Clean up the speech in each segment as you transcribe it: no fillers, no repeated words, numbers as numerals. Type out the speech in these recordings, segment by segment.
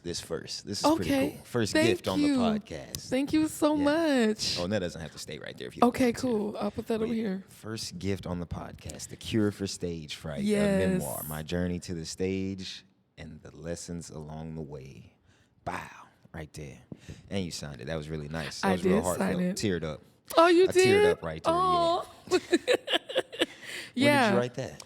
this first. This is Okay. pretty cool. First Thank gift on the you. podcast. Thank you so much. Oh, and that doesn't have to stay right there if you don't Okay, want to. cool. I'll put that over here. First gift on the podcast, The Cure for Stage Fright, a Yes. memoir, my journey to the stage and the lessons along the way. Bow, right there. And you signed it. That was really nice. That I was real did heartfelt. sign it. Teared up. Oh, you I did? teared up right there, Oh. yeah. Yeah. When did you write that?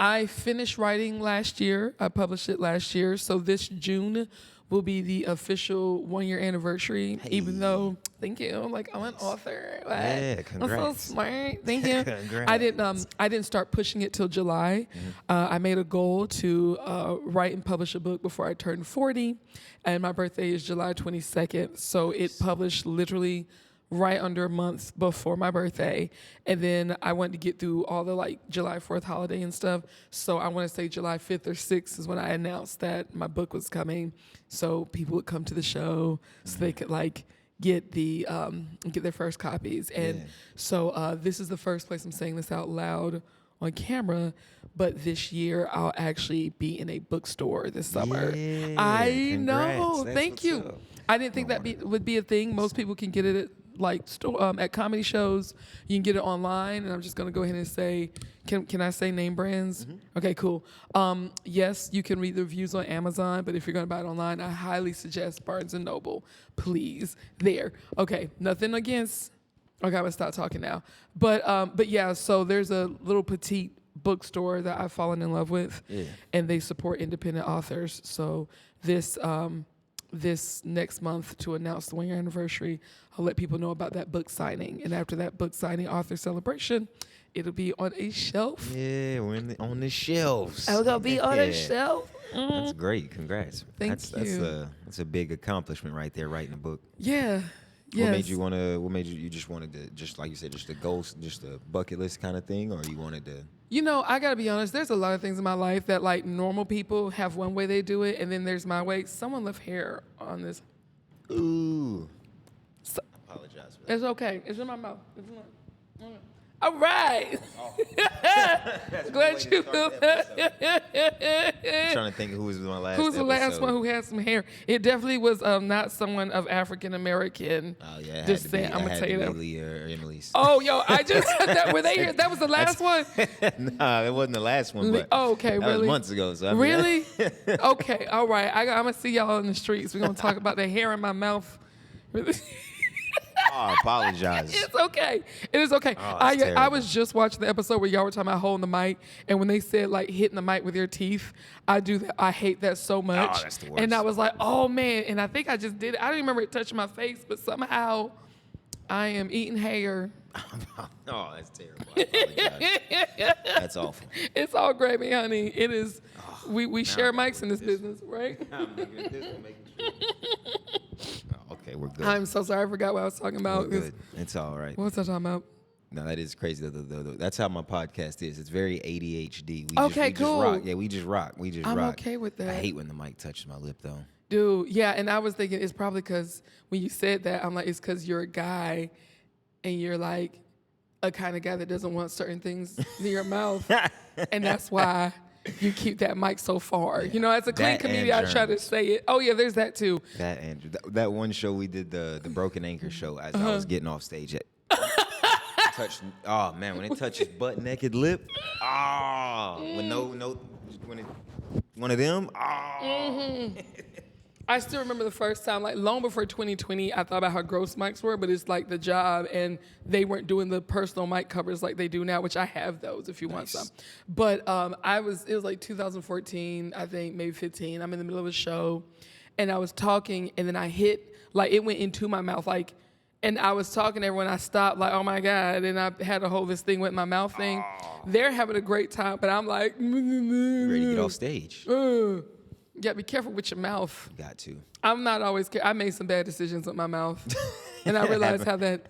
I finished writing last year. I published it last year. So this June will be the official 1-year anniversary. Hey. Even though, thank you, like I'm an author. What? Yeah, congrats. I'm so smart. Thank you. Congrats. I didn't start pushing it till July. I made a goal to write and publish a book before I turned 40, and my birthday is July 22nd. So it published literally right under a month before my birthday. And then I wanted to get through all the like July 4th holiday and stuff. So I want to say July 5th or 6th is when I announced that my book was coming. So people would come to the show so they could like get their first copies. And so this is the first place I'm saying this out loud on camera, but this year I'll actually be in a bookstore this summer. Yeah, I congrats. know. That's Thank what's you. up. I didn't think would be a thing. Most people can get it at at comedy shows. You can get it online, and I'm just gonna go ahead and say, can I say name brands? Okay, cool. Yes, you can read the reviews on Amazon, but if you're gonna buy it online, I highly suggest Barnes and Noble. Please, there. Okay, nothing against. Okay, I'm gonna stop talking now. But yeah, so there's a little petite bookstore that I've fallen in love with, and they support independent authors. So this next month, to announce the 1-year anniversary, I'll let people know about that book signing. And after that book signing author celebration, it'll be on a shelf. Yeah, we're on the shelves. I'll go be on a shelf. That's great. Congrats. Thank you. That's a big accomplishment right there, writing a book. Yeah. Yes. What made you just wanted to, just like you said, just a goal, just a bucket list kind of thing, or you wanted to? You know, I gotta be honest, there's a lot of things in my life that like normal people have one way they do it, and then there's my way. Someone left hair on this. Ooh. Apologize for that. It's okay. It's in my mouth. It's in my. All right. Glad you. Trying to think who was my last. Who's the last episode. one who had some hair? It definitely was not someone of African American descent. I'm gonna tell you that. Leah or Emily's. Oh, yo, I just that were they here? That was the last one. Nah, it wasn't the last one. But okay, that really? was months ago. So I mean, Really? Okay, all right. I'm gonna see y'all in the streets. We're gonna talk about the hair in my mouth. I apologize. It's okay. It is okay. I was just watching the episode where y'all were talking about holding the mic, and when they said like hitting the mic with your teeth, I do that. I hate that so much. Oh, that's the worst. And I was like, oh man. And I think I just did it. I don't even remember it touching my face, but somehow I am eating hair. Oh, that's terrible. I apologize. That's awful. It's all gravy, honey. It is. We share mics in this business, right? I'm making this one, making sure. Oh, okay, we're good. I'm so sorry. I forgot what I was talking about. We're good. It's all right. What was I talking about? No, that is crazy. That's how my podcast is. It's very ADHD. Cool. Just rock. Yeah, we just rock. I'm rock. okay with that. I hate when the mic touches my lip, though. Dude, yeah, and I was thinking it's probably because when you said that, I'm like, it's because you're a guy and you're like a kind of guy that doesn't want certain things near your mouth. And that's why you keep that mic so far. Yeah. You know, as a clean comedian, I try to say it. Oh, yeah, there's that too. That Andrew. That one show we did, the Broken Anchor show, as I was getting off stage at. Oh, man, when it touches butt naked lip. When when it, one of them. I still remember the first time, like long before 2020, I thought about how gross mics were, but it's like the job, and they weren't doing the personal mic covers like they do now, which I have those if you want some. But it was like 2014, I think, maybe 15. I'm in the middle of a show, and I was talking, and then I hit, like it went into my mouth, like, and I was talking to everyone, I stopped, like, oh my God, and I had to hold this thing with my mouth thing. They're having a great time, but I'm like, ready to get off stage. You gotta be careful with your mouth. You got to. I'm not always. I made some bad decisions with my mouth, and I realized how that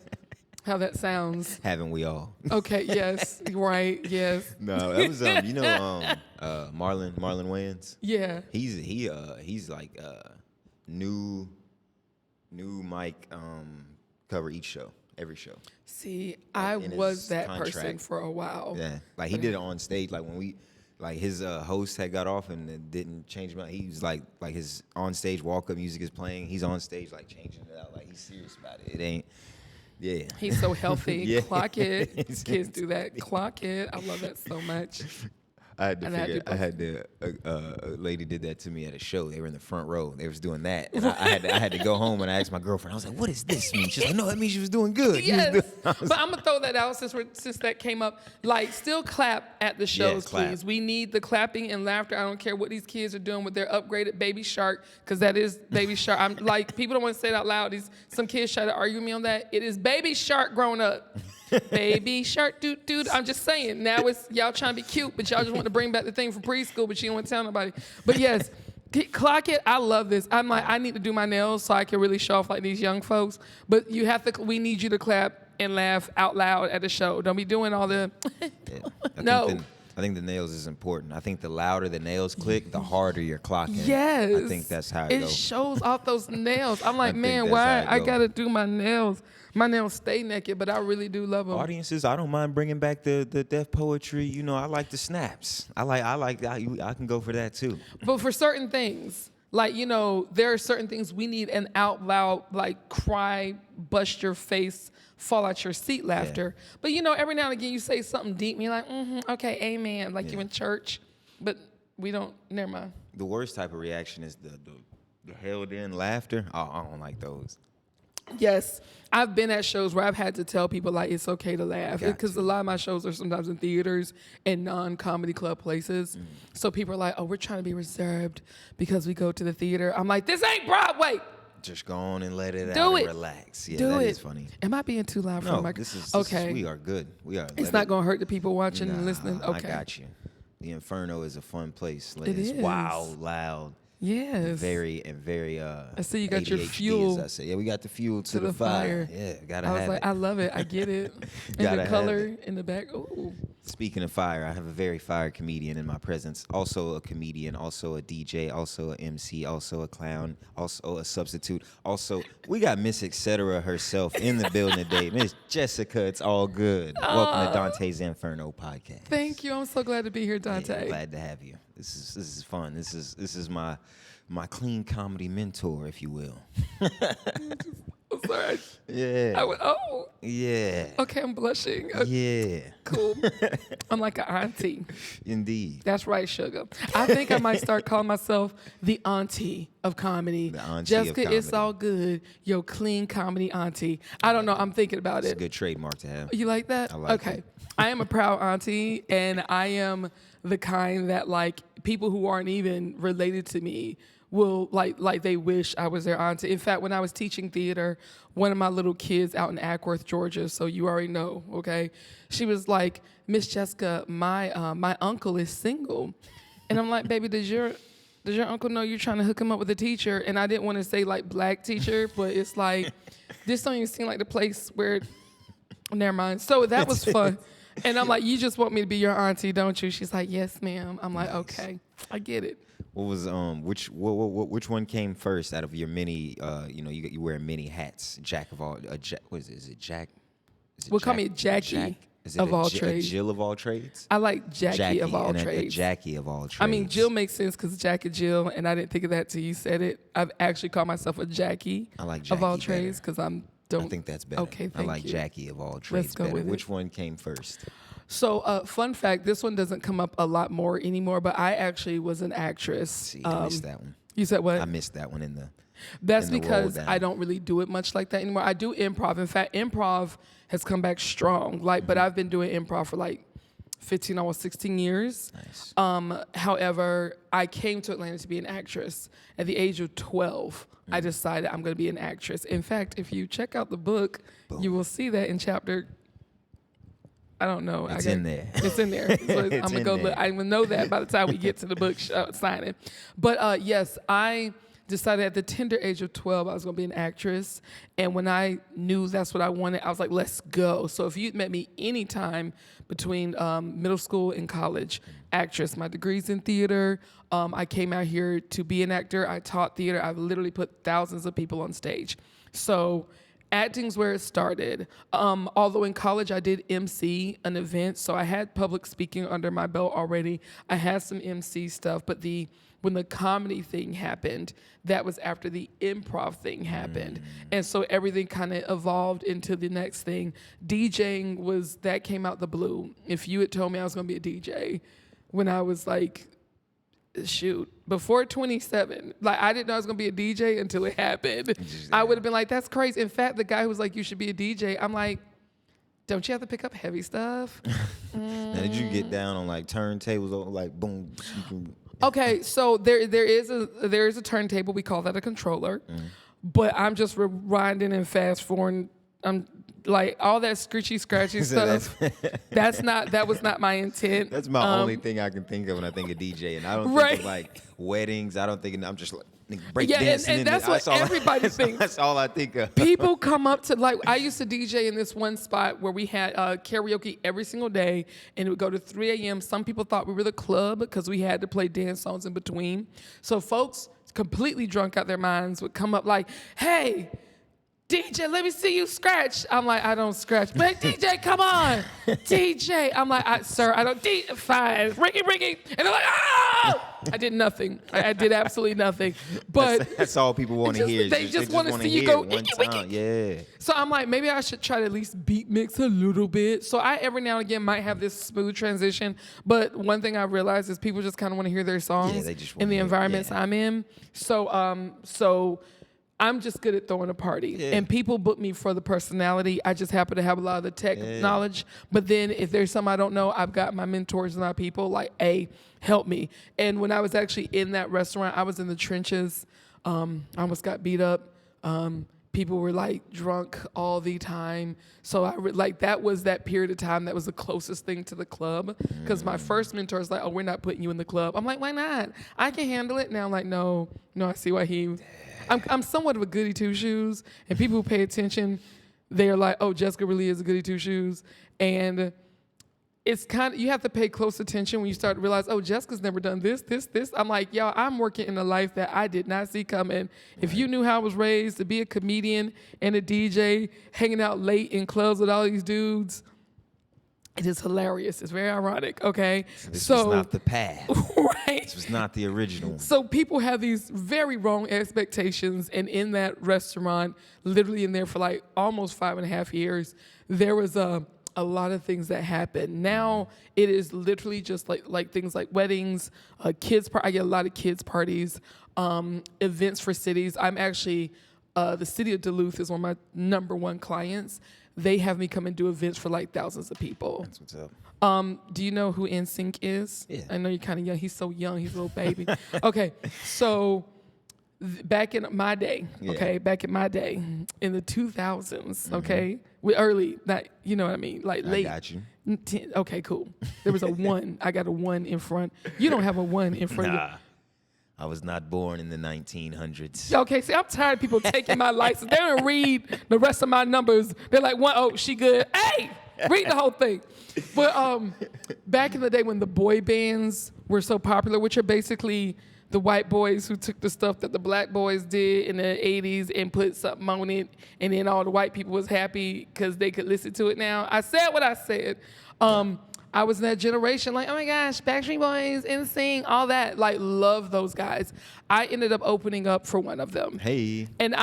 sounds. Haven't we all? Okay. Yes. Right. Yes. No, that was Marlon Wayans. Yeah. He's like new mic cover each show, every show. See, I was that person for a while. Yeah, like he did it on stage. Like when we Like his host had got off and it didn't change him out. He was like his on stage walk up music is playing. He's on stage like changing it out. Like he's serious about it. It ain't. Yeah. He's so healthy. Yeah. Clock it. Kids do that. Clock it. I love that so much. I had to a lady did that to me at a show. They were in the front row. They was doing that. And I had to go home and I asked my girlfriend. I was like, what does this mean? She's like, no, that means she was doing good. Yes. But I'm going to throw that out since that came up. Like, still clap at the shows, please. We need the clapping and laughter. I don't care what these kids are doing with their upgraded Baby Shark, because that is Baby Shark. I'm like, people don't want to say it out loud. Some kids try to argue with me on that. It is Baby Shark grown up. Baby Shark, dude. I'm just saying. Now it's y'all trying to be cute, but y'all just want to bring back the thing from preschool, but you don't want to tell nobody. But yes, clock it. I love this. I'm like, I need to do my nails so I can really show off like these young folks. But you have to. We need you to clap and laugh out loud at the show. Don't be doing all the. No. I think the nails is important. I think the louder the nails click, the harder you're clocking. Yes. I think that's how it goes. It shows off those nails. I'm like, man, why I got to do my nails? My nails stay naked, but I really do love them. Audiences, I don't mind bringing back the deaf poetry. You know, I like the snaps. I can go for that too. But for certain things, like, you know, there are certain things we need an out loud, like cry, bust your face, fall out your seat laughter. Yeah. But, you know, every now and again you say something deep and you're like, okay, amen, like you in church. But we don't, never mind. The worst type of reaction is the held in laughter. Oh, I don't like those. Yes, I've been at shows where I've had to tell people like it's okay to laugh, because a lot of my shows are sometimes in theaters and non-comedy club places. So people are like, oh, we're trying to be reserved because we go to the theater. I'm like, this ain't Broadway. Just go on and let it out and relax. Yeah, that is funny. Am I being too loud for the mic? Okay. We are good. We are. It's not going to hurt the people watching and listening. Okay. I got you. The Inferno is a fun place. It is wild, loud. Yes. Very. I see you got ADHD, your fuel. As I say. Yeah, we got the fuel to the fire. Yeah, gotta have it. I was like, I love it. I get it. And the color in the back. Ooh. Speaking of fire, I have a very fire comedian in my presence. Also a comedian, also a DJ, also an MC, also a clown, also a substitute. Also, we got Miss Etc. herself in the building today. Miss Jessica, it's all good. Welcome to Dante's Inferno podcast. Thank you. I'm so glad to be here, Dante. Yeah, glad to have you. This is fun. This is my clean comedy mentor, if you will. I'm sorry. Yeah. I went, oh. Yeah. Okay, I'm blushing. Yeah. Cool. I'm like an auntie. Indeed. That's right, sugar. I think I might start calling myself the auntie of comedy. The auntie Jessica, of comedy. it's all good. Yo, clean comedy auntie. I don't know. I'm thinking about it. It's a good trademark to have. You like that? I like it. I am a proud auntie, and I am the kind that, like, people who aren't even related to me will like they wish I was their auntie. In fact, when I was teaching theater, one of my little kids out in Ackworth, Georgia, so you already know, okay? She was like, Miss Jessica, my uncle is single. And I'm like, baby, does your uncle know you're trying to hook him up with a teacher? And I didn't want to say like black teacher, but it's like, this don't even seem like the place where, never mind. So that was fun. And I'm like, you just want me to be your auntie, don't you? She's like, yes, ma'am. I'm like, okay, I get it. What was which one came first out of your many? You wear many hats. Jack of all. What is it? Is it Jack? Well, call me Jackie of all trades. Jill of all trades. I like Jackie of all trades. Jackie of all trades. I mean, Jill makes sense because Jack and Jill, and I didn't think of that till you said it. I've actually called myself a Jackie. I like Jackie of all better. trades because I think that's better. Okay, thank I like you. Jackie of all trades. Let's go better. with it. Which one came first? So, fun fact, this one doesn't come up a lot more anymore, but I actually was an actress. See, I missed that one. You said what? I missed that one in the. That's because I don't really do it much like that anymore. I do improv. In fact, improv has come back strong. But I've been doing improv for like 15, almost 16 years. Nice. However, I came to Atlanta to be an actress. At the age of 12, I decided I'm going to be an actress. In fact, if you check out the book, you will see that in chapter. I don't know. It's in there. It's in there. So I'm going to go look. I will know that by the time we get to the book signing. But yes, I decided at the tender age of 12 I was going to be an actress. And when I knew that's what I wanted, I was like, let's go. So if you'd met me any time between middle school and college, actress. My degree's in theater. I came out here to be an actor. I taught theater. I've literally put thousands of people on stage. So Acting's where it started. Although in college I did MC an event, so I had public speaking under my belt already. I had some MC stuff, but when the comedy thing happened, that was after the improv thing happened. And so everything kind of evolved into the next thing. DJing that came out the blue. If you had told me I was gonna be a DJ when I was like, before 27, like I didn't know I was gonna be a DJ until it happened. I would have been like, that's crazy. In fact, the guy who was like, you should be a DJ, I'm like, don't you have to pick up heavy stuff? Now, did you get down on like turntables or like boom? Okay, so there is a turntable. We call that a controller. But I'm just rewinding and fast forwarding. I'm like all that scratchy stuff. That was not my intent. That's my only thing I can think of when I think of DJ, and I don't think of like weddings. I don't think I'm just like break dancing. And that's what everybody thinks. That's all I think of. People come up to like I used to DJ in this one spot where we had karaoke every single day, and it would go to 3 a.m. Some people thought we were the club because we had to play dance songs in between. So folks completely drunk out their minds would come up like, "Hey, DJ, let me see you scratch." I'm like, I don't scratch. But DJ, come on. DJ. I'm like, sir, I don't. Fine. Ringing. And they're like, oh! I did nothing. I did absolutely nothing. But that's all people want to hear. They just want to see you go, one time. Yeah. So I'm like, maybe I should try to at least beat mix a little bit. So I every now and again might have this smooth transition. But one thing I realized is people just kind of want to hear their songs in the environments I'm in. So I'm just good at throwing a party. And people book me for the personality. I just happen to have a lot of the tech knowledge. But then if there's something I don't know, I've got my mentors and my people like, hey, help me. And when I was actually in that restaurant, I was in the trenches. I almost got beat up. People were like drunk all the time. So that was that period of time that was the closest thing to the club. Because my first mentor was like, oh, we're not putting you in the club. I'm like, why not? I can handle it. Now I'm like, no, I see why I'm somewhat of a goody two-shoes, and people who pay attention, they're like, oh, Jessica really is a goody two-shoes. And it's kind of, you have to pay close attention when you start to realize, oh, Jessica's never done this. I'm like, y'all, I'm working in a life that I did not see coming. If you knew how I was raised to be a comedian and a DJ, hanging out late in clubs with all these dudes, it is hilarious. It's very ironic, okay? This was not the path. Right. This was not the original. So people have these very wrong expectations. And in that restaurant, literally in there for like almost 5.5 years, there was a lot of things that happened. Now it is literally just like things like weddings, I get a lot of kids parties, events for cities. I'm actually, the city of Duluth is one of my number one clients. They have me come and do events for like thousands of people. That's what's up. Do you know who NSYNC is? Yeah. I know you're kind of young. He's so young. He's a little baby. Okay, so back in my day, in the 2000s, okay, you know what I mean, like late. I got you. Okay, cool. There was a 1. I got a 1 in front. You don't have a 1 in front of you. I was not born in the 1900s. Okay, see, I'm tired of people taking my license. They don't read the rest of my numbers. They're like, oh, she good. Hey, read the whole thing. But back in the day when the boy bands were so popular, which are basically the white boys who took the stuff that the black boys did in the 80s and put something on it, and then all the white people was happy because they could listen to it now. I said what I said. I was in that generation, like, oh my gosh, Backstreet Boys, NSYNC, all that. Like, love those guys. I ended up opening up for one of them. Hey. And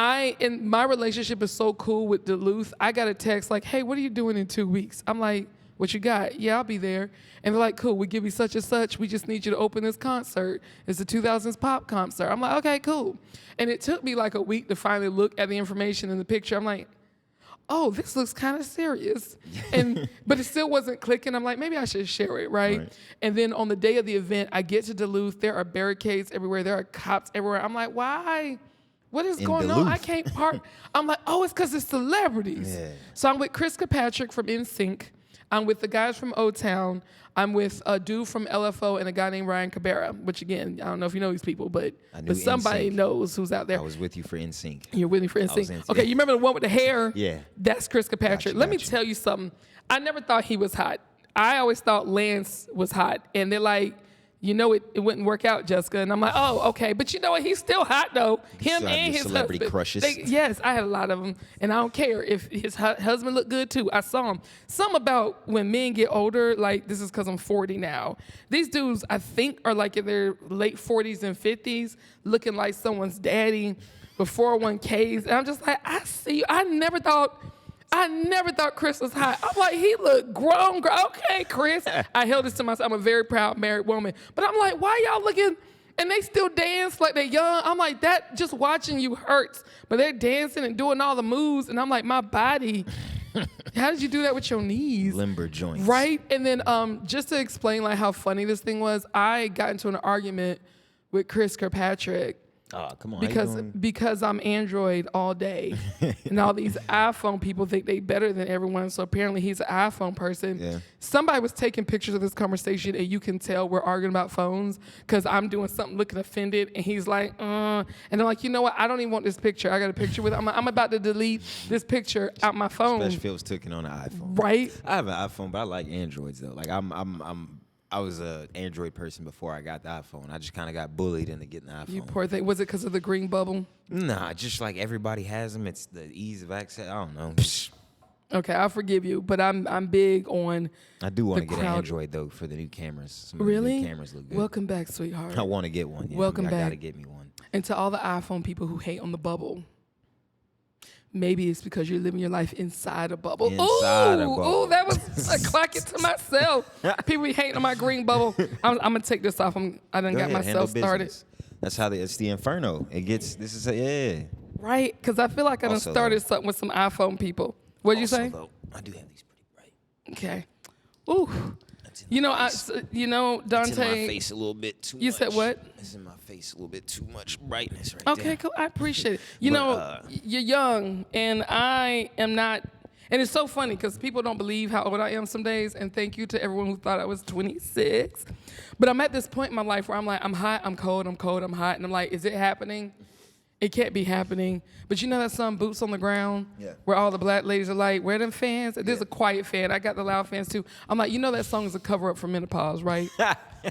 my relationship is so cool with Duluth. I got a text like, hey, what are you doing in 2 weeks? I'm like, what you got? Yeah, I'll be there. And they're like, cool, we give you such and such. We just need you to open this concert. It's a 2000s pop concert. I'm like, okay, cool. And it took me like a week to finally look at the information in the picture. I'm like, oh, this looks kind of serious. But it still wasn't clicking. I'm like, maybe I should share it, right? And then on the day of the event, I get to Duluth. There are barricades everywhere. There are cops everywhere. I'm like, why? What is going on? I can't park. I'm like, oh, it's because it's celebrities. Yeah. So I'm with Chris Kirkpatrick from NSYNC. I'm with the guys from O-Town. I'm with a dude from LFO and a guy named Ryan Cabrera, which again, I don't know if you know these people, but somebody knows who's out there. I was with you for NSYNC. You're with me for NSYNC. Okay, you remember the one with the hair? Yeah. That's Chris Kirkpatrick. Let me tell you something. I never thought he was hot. I always thought Lance was hot. And they're like, it wouldn't work out, Jessica. And I'm like, oh, okay. But you know what? He's still hot, though. Him and his celebrity husband. crushes. Yes, I had a lot of them. And I don't care if his husband looked good, too. I saw him. Something about when men get older, like, this is because I'm 40 now. These dudes, I think, are like in their late 40s and 50s, looking like someone's daddy with 401ks. And I'm just like, I see you. I never thought Chris was hot. I'm like, he looked grown. Okay, Chris. I held this to myself. I'm a very proud married woman. But I'm like, why y'all looking? And they still dance like they're young. I'm like, that just watching you hurts. But they're dancing and doing all the moves. And I'm like, my body. How did you do that with your knees? Limber joints. Right? And then just to explain like how funny this thing was, I got into an argument with Chris Kirkpatrick. Oh, come on. Because I'm Android all day. And all these iPhone people think they better than everyone. So apparently he's an iPhone person. Yeah. Somebody was taking pictures of this conversation and you can tell we're arguing about phones because I'm doing something looking offended and he's like, And I'm like, you know what? I don't even want this picture. I got a picture with I'm about to delete this picture out my phone. Especially if it was taken on an iPhone. Right? I have an iPhone, but I like Androids though. Like I was an Android person before I got the iPhone. I just kind of got bullied into getting the iPhone. You poor thing. Was it because of the green bubble? Nah, just like everybody has them. It's the ease of access. I don't know. Okay, I'll forgive you, but I'm big on. I do want to get an Android though for the new cameras. Some of really? The new cameras look good. Welcome back, sweetheart. I want to get one. Yeah. Welcome back. I gotta get me one. And to all the iPhone people who hate on the bubble, maybe it's because you're living your life inside a bubble. Inside a bubble. Ooh, that was a clack it to myself. People be hating on my green bubble. I'm gonna take this off. I done got myself started. That's how it's the Inferno. It gets. This is yeah. Right, because I feel like I done started something with some iPhone people. What'd you say? Though, I do have these pretty bright. Okay. Ooh. Dante. It's in my face a little bit too much. You said what? It's in my face a little bit too much brightness right there. Okay, cool. I appreciate it. You're young, and I am not. And it's so funny because people don't believe how old I am some days. And thank you to everyone who thought I was 26. But I'm at this point in my life where I'm like, I'm hot, I'm cold, I'm cold, I'm hot. And I'm like, is it happening? It can't be happening. But you know that song, Boots on the Ground? Yeah. Where all the black ladies are like, where them fans? There's a quiet fan. I got the loud fans too. I'm like, you know that song is a cover up for menopause, right?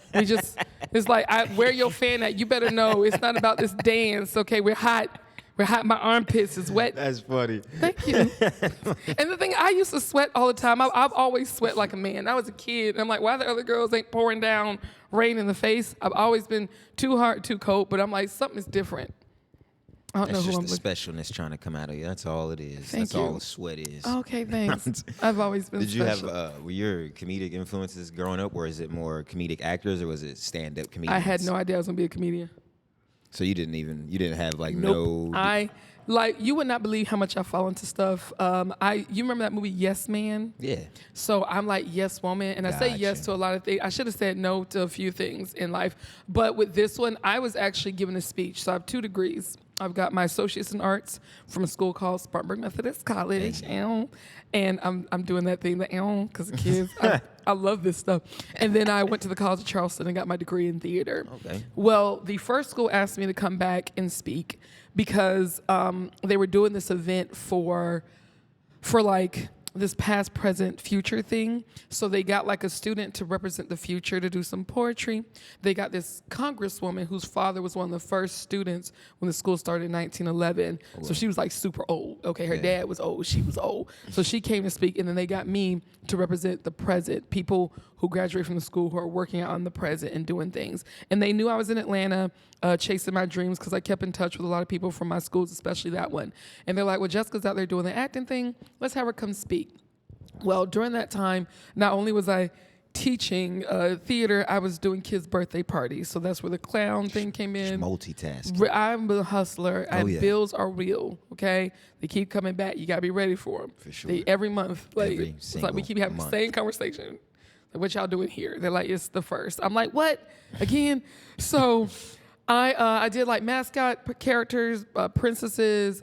It's like, where your fan at? You better know it's not about this dance. Okay, we're hot. We're hot. My armpits is wet. That's funny. Thank you. And the thing, I used to sweat all the time. I've always sweat like a man. I was a kid. And I'm like, why the other girls ain't pouring down rain in the face? I've always been too hot, too cold. But I'm like, something is different. I don't know who I'm with. That's just the specialness trying to come out of you. That's all it is. That's all the sweat is. Okay, thanks. I've always been special. Did you have, were your comedic influences growing up, or is it more comedic actors, or was it stand-up comedians? I had no idea I was going to be a comedian. So you didn't have like nope. You would not believe how much I fall into stuff. You remember that movie Yes Man? Yeah. So I'm like yes woman, and I say yes to a lot of things. I should have said no to a few things in life, but with this one, I was actually given a speech. So I have 2 degrees. I've got my associates in arts from a school called Spartanburg Methodist College, and I'm doing that thing, because the kids. I love this stuff. And then I went to the College of Charleston and got my degree in theater. Okay. Well, the first school asked me to come back and speak because they were doing this event for like this past, present, future thing. So they got like a student to represent the future to do some poetry. They got this congresswoman whose father was one of the first students when the school started in 1911. Oh, wow. So she was like super old. Okay, her dad was old, she was old. So she came to speak, and then they got me to represent the present, people who graduate from the school who are working out in the present and doing things. And they knew I was in Atlanta chasing my dreams because I kept in touch with a lot of people from my schools, especially that one. And they're like, well, Jessica's out there doing the acting thing. Let's have her come speak. Well, during that time, not only was I teaching theater, I was doing kids' birthday parties. So that's where the clown thing came in. Multitasking. I'm a hustler, and bills are real, okay? They keep coming back. You got to be ready for them. For sure. Every month. It's like we keep having month. the same conversation. Like, what y'all doing here? They're like, it's the first. I'm like, what? Again? So I did like mascot characters, princesses,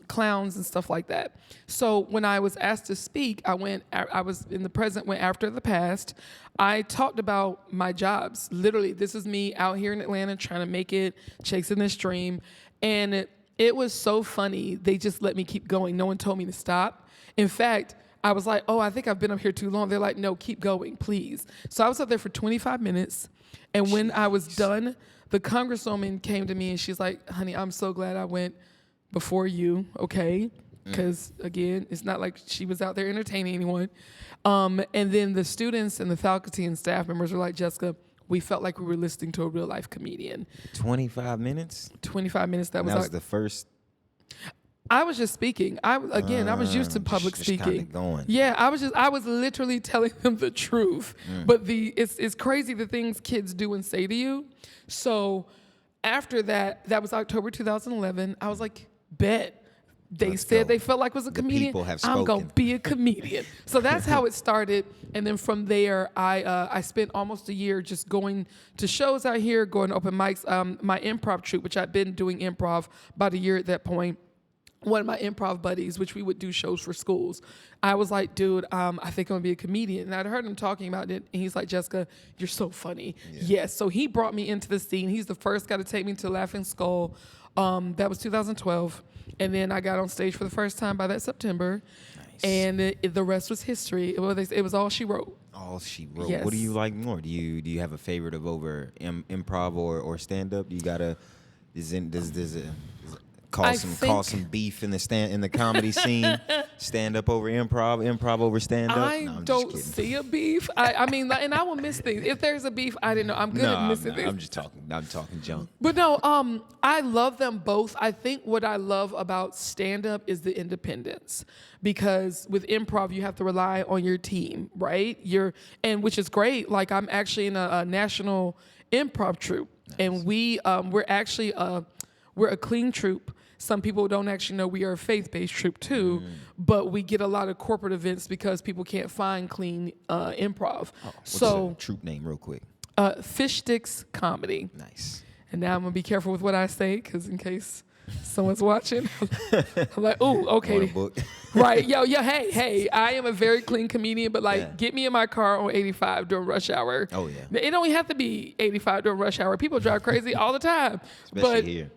clowns, and stuff like that. So when I was asked to speak, I was in the present, went after the past. I talked about my jobs. Literally, this is me out here in Atlanta trying to make it, chasing this dream. And it was so funny. They just let me keep going. No one told me to stop. In fact, I was like, oh, I think I've been up here too long. They're like, no, keep going, please. So I was up there for 25 minutes. And when I was done, the congresswoman came to me and she's like, honey, I'm so glad I went before you, okay? Because, again, it's not like she was out there entertaining anyone. And then the students and the faculty and staff members were like, Jessica, we felt like we were listening to a real life comedian. 25 minutes? 25 minutes. That was the first. I was just speaking. I was used to public speaking. Going. Yeah, I was literally telling them the truth. But it's crazy the things kids do and say to you. So after that was October 2011. I was like, bet. They said they felt like was a comedian. People have spoken. I'm gonna be a comedian. So that's how it started. And then from there, I spent almost a year just going to shows out here, going to open mics. My improv troupe, which I'd been doing improv about a year at that point. One of my improv buddies, which we would do shows for schools, I was like, dude, I think I'm gonna be a comedian. And I'd heard him talking about it, and he's like, Jessica, you're so funny. Yeah. Yes. So he brought me into the scene. He's the first guy to take me to Laughing Skull. That was 2012. And then I got on stage for the first time by that September. Nice. And the rest was history. It was all she wrote. All she wrote. Yes. What do you like more? Do you have a favorite of over improv or stand up? You gotta cause some beef in the comedy scene. Stand up over improv over stand up. I don't see a beef. I mean, and I will miss things. If there's a beef, I didn't know. I'm good at missing things. I'm talking junk. But no, I love them both. I think what I love about stand up is the independence, because with improv you have to rely on your team, right? Which is great. Like, I'm actually in a national improv troupe, and we're actually we're a clean troupe. Some people don't actually know we are a faith-based troupe too, but we get a lot of corporate events because people can't find clean improv. What's the troupe name real quick? Fish Sticks Comedy. Nice. And now I'm going to be careful with what I say, because in case someone's watching, I'm like, ooh, okay. Right. Yo, hey, I am a very clean comedian, but get me in my car on 85 during rush hour. Oh, yeah. It don't have to be 85 during rush hour. People drive crazy all the time. Especially here.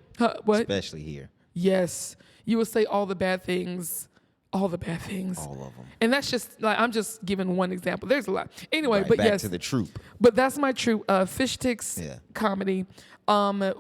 What? Especially here. Yes. You will say all the bad things. All the bad things. All of them. And that's just, like, I'm just giving one example. There's a lot. Anyway, but back to the troupe. But that's my troupe, Fish Sticks Comedy.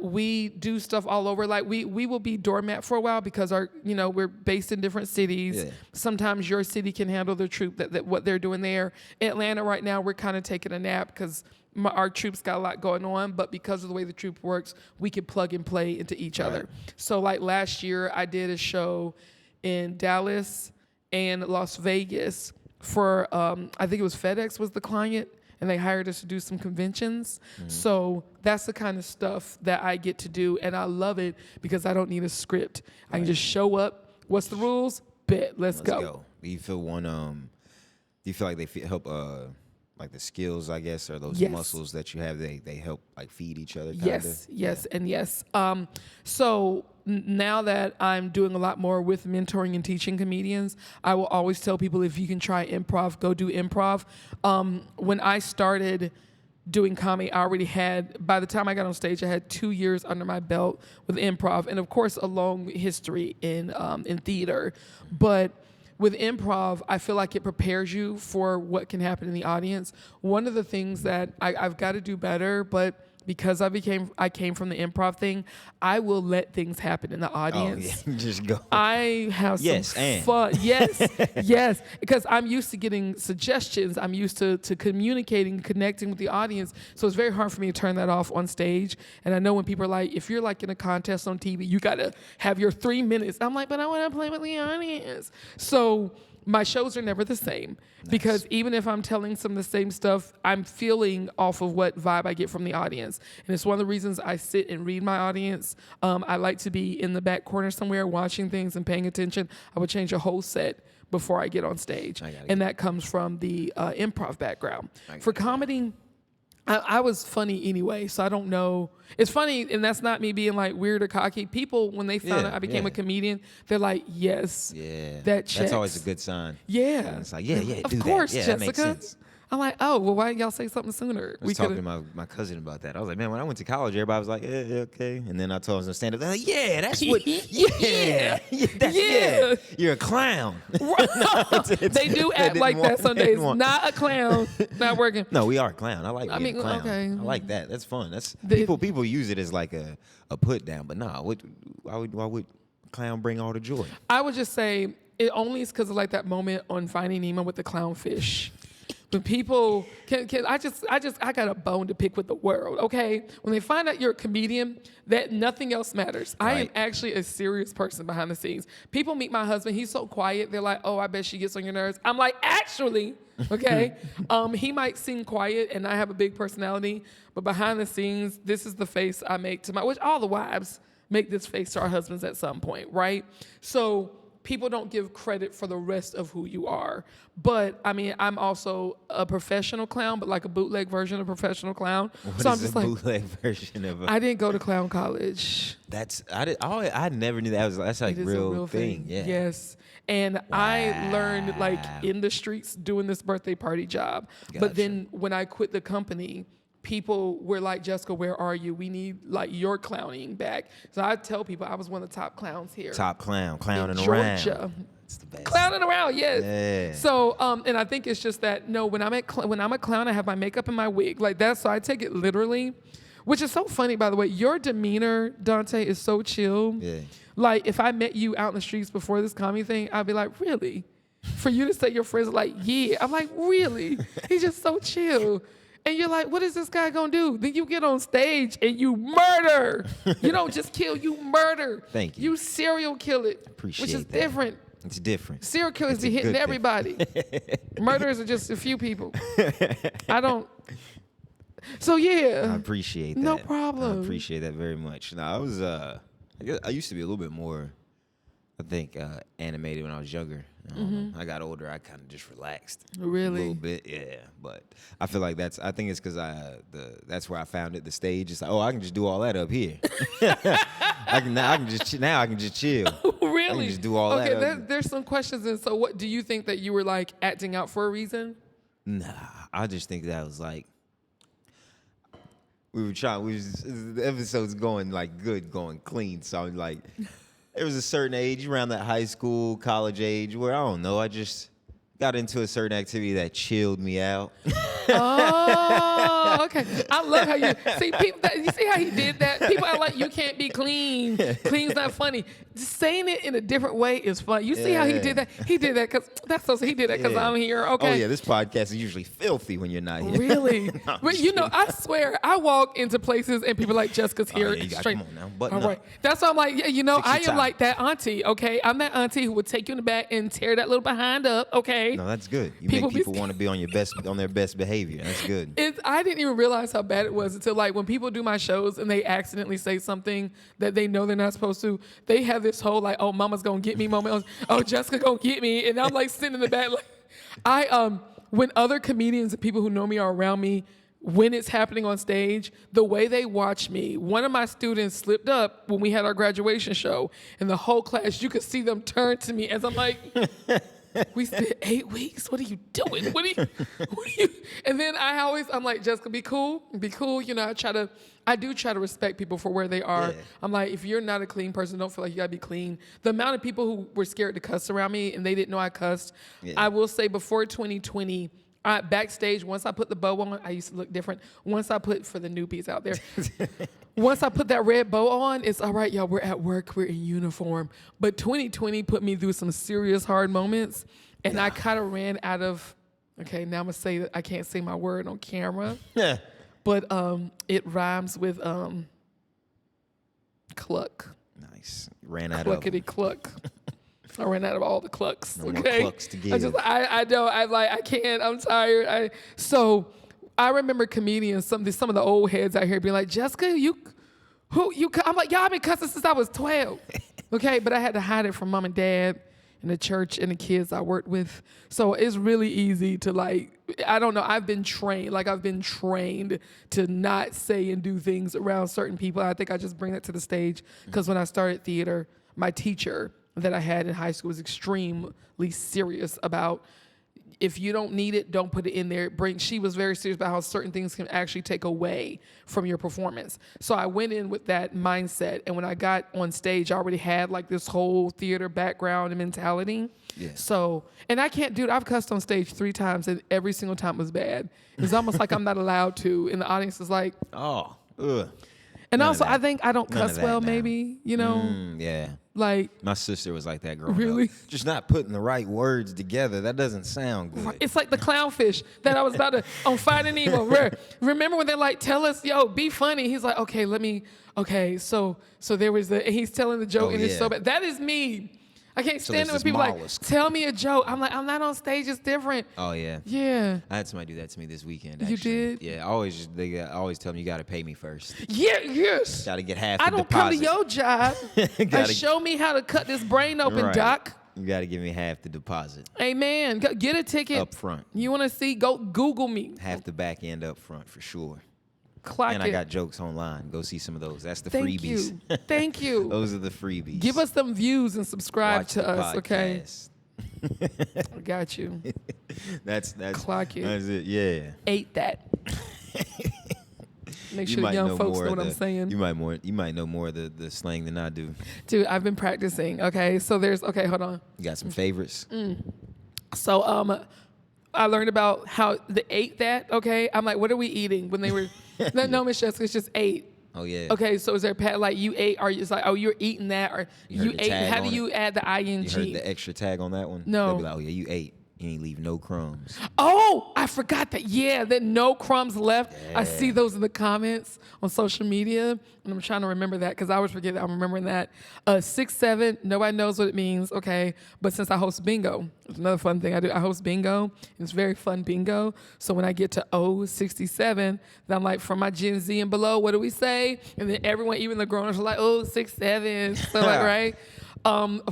We do stuff all over. Like, we will be doormat for a while because we're based in different cities. Yeah. Sometimes your city can handle the troupe that what they're doing there. Atlanta right now, we're kind of taking a nap because our troupe's got a lot going on, but because of the way the troupe works, we can plug and play into each other. So like last year, I did a show in Dallas and Las Vegas for, I think it was FedEx was the client, and they hired us to do some conventions. So that's the kind of stuff that I get to do, and I love it because I don't need a script. I can just show up. What's the rules? Bet. Let's go. Do you feel do you feel like they help like the skills, I guess, or those muscles that you have, they help like feed each other? Yes, and yes. So now that I'm doing a lot more with mentoring and teaching comedians, I will always tell people, if you can try improv, go do improv. When I started doing comedy, I already had, by the time I got on stage, I had 2 years under my belt with improv, and of course a long history in theater. But with improv, I feel like it prepares you for what can happen in the audience. One of the things that I've got to do better, but because I came from the improv thing, I will let things happen in the audience. Oh, yeah. Just go. I have some fun. Yes, because I'm used to getting suggestions. I'm used to communicating, connecting with the audience. So it's very hard for me to turn that off on stage. And I know when people are like, if you're like in a contest on TV, you got to have your 3 minutes. I'm like, but I want to play with the audience. So my shows are never the same, because even if I'm telling some of the same stuff, I'm feeling off of what vibe I get from the audience. And it's one of the reasons I sit and read my audience. I like to be in the back corner somewhere watching things and paying attention. I would change a whole set before I get on stage. And that comes from the improv background. For comedy, I was funny anyway, so I don't know. It's funny, and that's not me being like weird or cocky. People, when they found out I became a comedian, they're like, yes, that checks. That's always a good sign. Yeah. And it's like, do that. Of course, Yeah, Jessica. that makes sense. I'm like, oh, well, why didn't y'all say something sooner? I was talking to my cousin about that. I was like, man, when I went to college, everybody was like, yeah, okay. And then I told them to stand up. They're like, yeah, that's what, yeah. You're a clown. They do act like that some days. Not a clown. Not working. No, we are a clown. I like being a clown. Okay. I like that. That's fun. That's people use it as like a put down. But nah, why would clown bring all the joy? I would just say it only is because of like that moment on Finding Nemo with the clownfish. When people I got a bone to pick with the world, okay? When they find out you're a comedian, that nothing else matters. Right. I am actually a serious person behind the scenes. People meet my husband, he's so quiet, they're like, oh, I bet she gets on your nerves. I'm like, actually, okay? He might seem quiet and I have a big personality, but behind the scenes, this is the face I make to which all the wives make this face to our husbands at some point, right? So people don't give credit for the rest of who you are. But, I mean, I'm also a professional clown, but like a bootleg version of professional clown. What is I'm just a bootleg version of I didn't go to clown college. I never knew that. That's like real thing. Yeah. Yes. And I learned like in the streets doing this birthday party job. Gotcha. But then when I quit the company, people were like, Jessica, where are you? We need like your clowning back. So I tell people I was one of the top clowns here. Top clowning Georgia. Around. It's the best. Clowning around, yes. Yeah. So, and I think it's just that, no, when I'm a clown, I have my makeup and my wig. Like that, so I take it literally, which is so funny, by the way. Your demeanor, Dante, is so chill. Yeah. Like if I met you out in the streets before this comedy thing, I'd be like, really? For you to say your friends are like, yeah. I'm like, really? He's just so chill. And you're like, what is this guy gonna do? Then you get on stage and you murder. You don't just kill, you murder. Thank you. You serial kill it. Appreciate which is that. Different. It's different. Serial killers be hitting everybody. Murderers are just a few people. I don't. So yeah. I appreciate that. No problem. I appreciate that very much. No, I used to be a little bit more, I think, animated when I was younger. I got older, I kind of just relaxed. Really? A little bit, yeah. But I feel like I think it's because that's where I found it, the stage. It's like, oh, I can just do all that up here. I can just chill. Really? I can just do all that. Okay, there's some questions. And so what, do you think that you were like acting out for a reason? Nah, I just think that was like, the episode's going like good, going clean. So I'm like, there was a certain age around that high school, college age where I don't know, I just got into a certain activity that chilled me out. Oh, okay. I love how you see people. You see how he did that? People are like, you can't be clean. Clean's not funny. Just saying it in a different way is fun. You see how he did that? He did that because he did that because I'm here. Okay. Oh yeah, this podcast is usually filthy when you're not here. Really? No, but you know, I swear, I walk into places and people are like, Jessica's here. Come on now, button all right. up. That's why I'm like, yeah, you know, I am like that auntie. Okay, I'm that auntie who would take you in the back and tear that little behind up. Okay. No, that's good. You make people want to be on their best behavior. That's good. I didn't even realize how bad it was until like when people do my shows and they accidentally say something that they know they're not supposed to. They have this whole like, oh, mama's gonna get me moment. Oh, Jessica gonna get me, and I'm like sitting in the back like, when other comedians and people who know me are around me, when it's happening on stage, the way they watch me, one of my students slipped up when we had our graduation show, and the whole class, you could see them turn to me as I'm like, we spent 8 weeks. What are you doing? What are you? And then I'm like, Jessica, be cool. You know, I do try to respect people for where they are. Yeah. I'm like, if you're not a clean person, don't feel like you gotta be clean. The amount of people who were scared to cuss around me and they didn't know I cussed. Yeah. I will say before 2020, backstage, once I put the bow on, I used to look different. Once I put, for the newbies out there, once I put that red bow on, it's all right, y'all, we're at work, we're in uniform. But 2020 put me through some serious hard moments, and I kind of ran out of, okay, now I'm going to say that I can't say my word on camera. Yeah. But it rhymes with cluck. Nice. Ran out Cluckety cluck. I ran out of all the clucks. No okay, more clucks to give. I know. I can't. I'm tired. So I remember comedians, some of the old heads out here being like, Jessica, I'm like, y'all been cussing since I was 12. Okay, but I had to hide it from mom and dad and the church and the kids I worked with. So it's really easy to like, I don't know. I've been trained to not say and do things around certain people. I think I just bring that to the stage because when I started theater, my teacher that I had in high school was extremely serious about if you don't need it, don't put it in there. She was very serious about how certain things can actually take away from your performance. So I went in with that mindset. And when I got on stage, I already had like this whole theater background and mentality. Yeah. So, and I can't do it. I've cussed on stage 3 times and every single time was bad. It's almost like I'm not allowed to. And the audience is like, oh, ugh. And None also, of that. I think I don't None cuss of that well, now. maybe, you know? Yeah. Like, My sister was like that growing Really? up. Just not putting the right words together. That doesn't sound good. it's like the clownfish that I was about to, on Finding Nemo. Remember when they're like, tell us, yo, be funny. He's like, okay, so there was and he's telling the joke Oh, and it's yeah. so bad. That is me. I can't So stand it there's when this people mollusk. like, tell me a joke. I'm like, I'm not on stage, it's different. Oh, yeah. Yeah. I had somebody do that to me this weekend, You actually. did? Yeah, they always tell me you got to pay me first. Yeah, yes. Got to get half I the don't come to deposit. your job. Gotta- Show me how to cut this brain open, Right. doc. You got to give me half the deposit. Amen. Get a ticket. Up front. You want to see? Go Google me. Half the back end up front for sure. Clock And it. I got jokes online. Go see some of those. That's the Thank freebies. you. Thank you. Those are the freebies. Give us some views and subscribe Watch to the us, okay? podcast. I got you. That's Clock it. That's it. Yeah. Ate that. Make You sure might young know folks more know of what I'm the- saying. You might know more of the slang than I do. Dude, I've been practicing, okay? So hold on. You got some favorites? So I learned about how they ate that, okay? I'm like, what are we eating? When they were, no, Miss Jessica, it's just ate. Oh yeah. Okay, so is there like you ate, or it's like, oh, you're eating that, or You you heard the ate, tag how do on you add the ing? You heard the extra tag on that one? No. They'll be like, oh yeah, you ate. You ain't leave no crumbs. Oh, I forgot that. Yeah, that no crumbs left. I see those in the comments on social media, and I'm trying to remember that because I always forget that I'm remembering that. 6-7, nobody knows what it means, okay? But since I host bingo, it's another fun thing I do. I host bingo, and it's very fun bingo. So when I get to 67, then I'm like, from my Gen Z and below, what do we say? And then everyone, even the grown-ups, are like, 6-7. So like, right?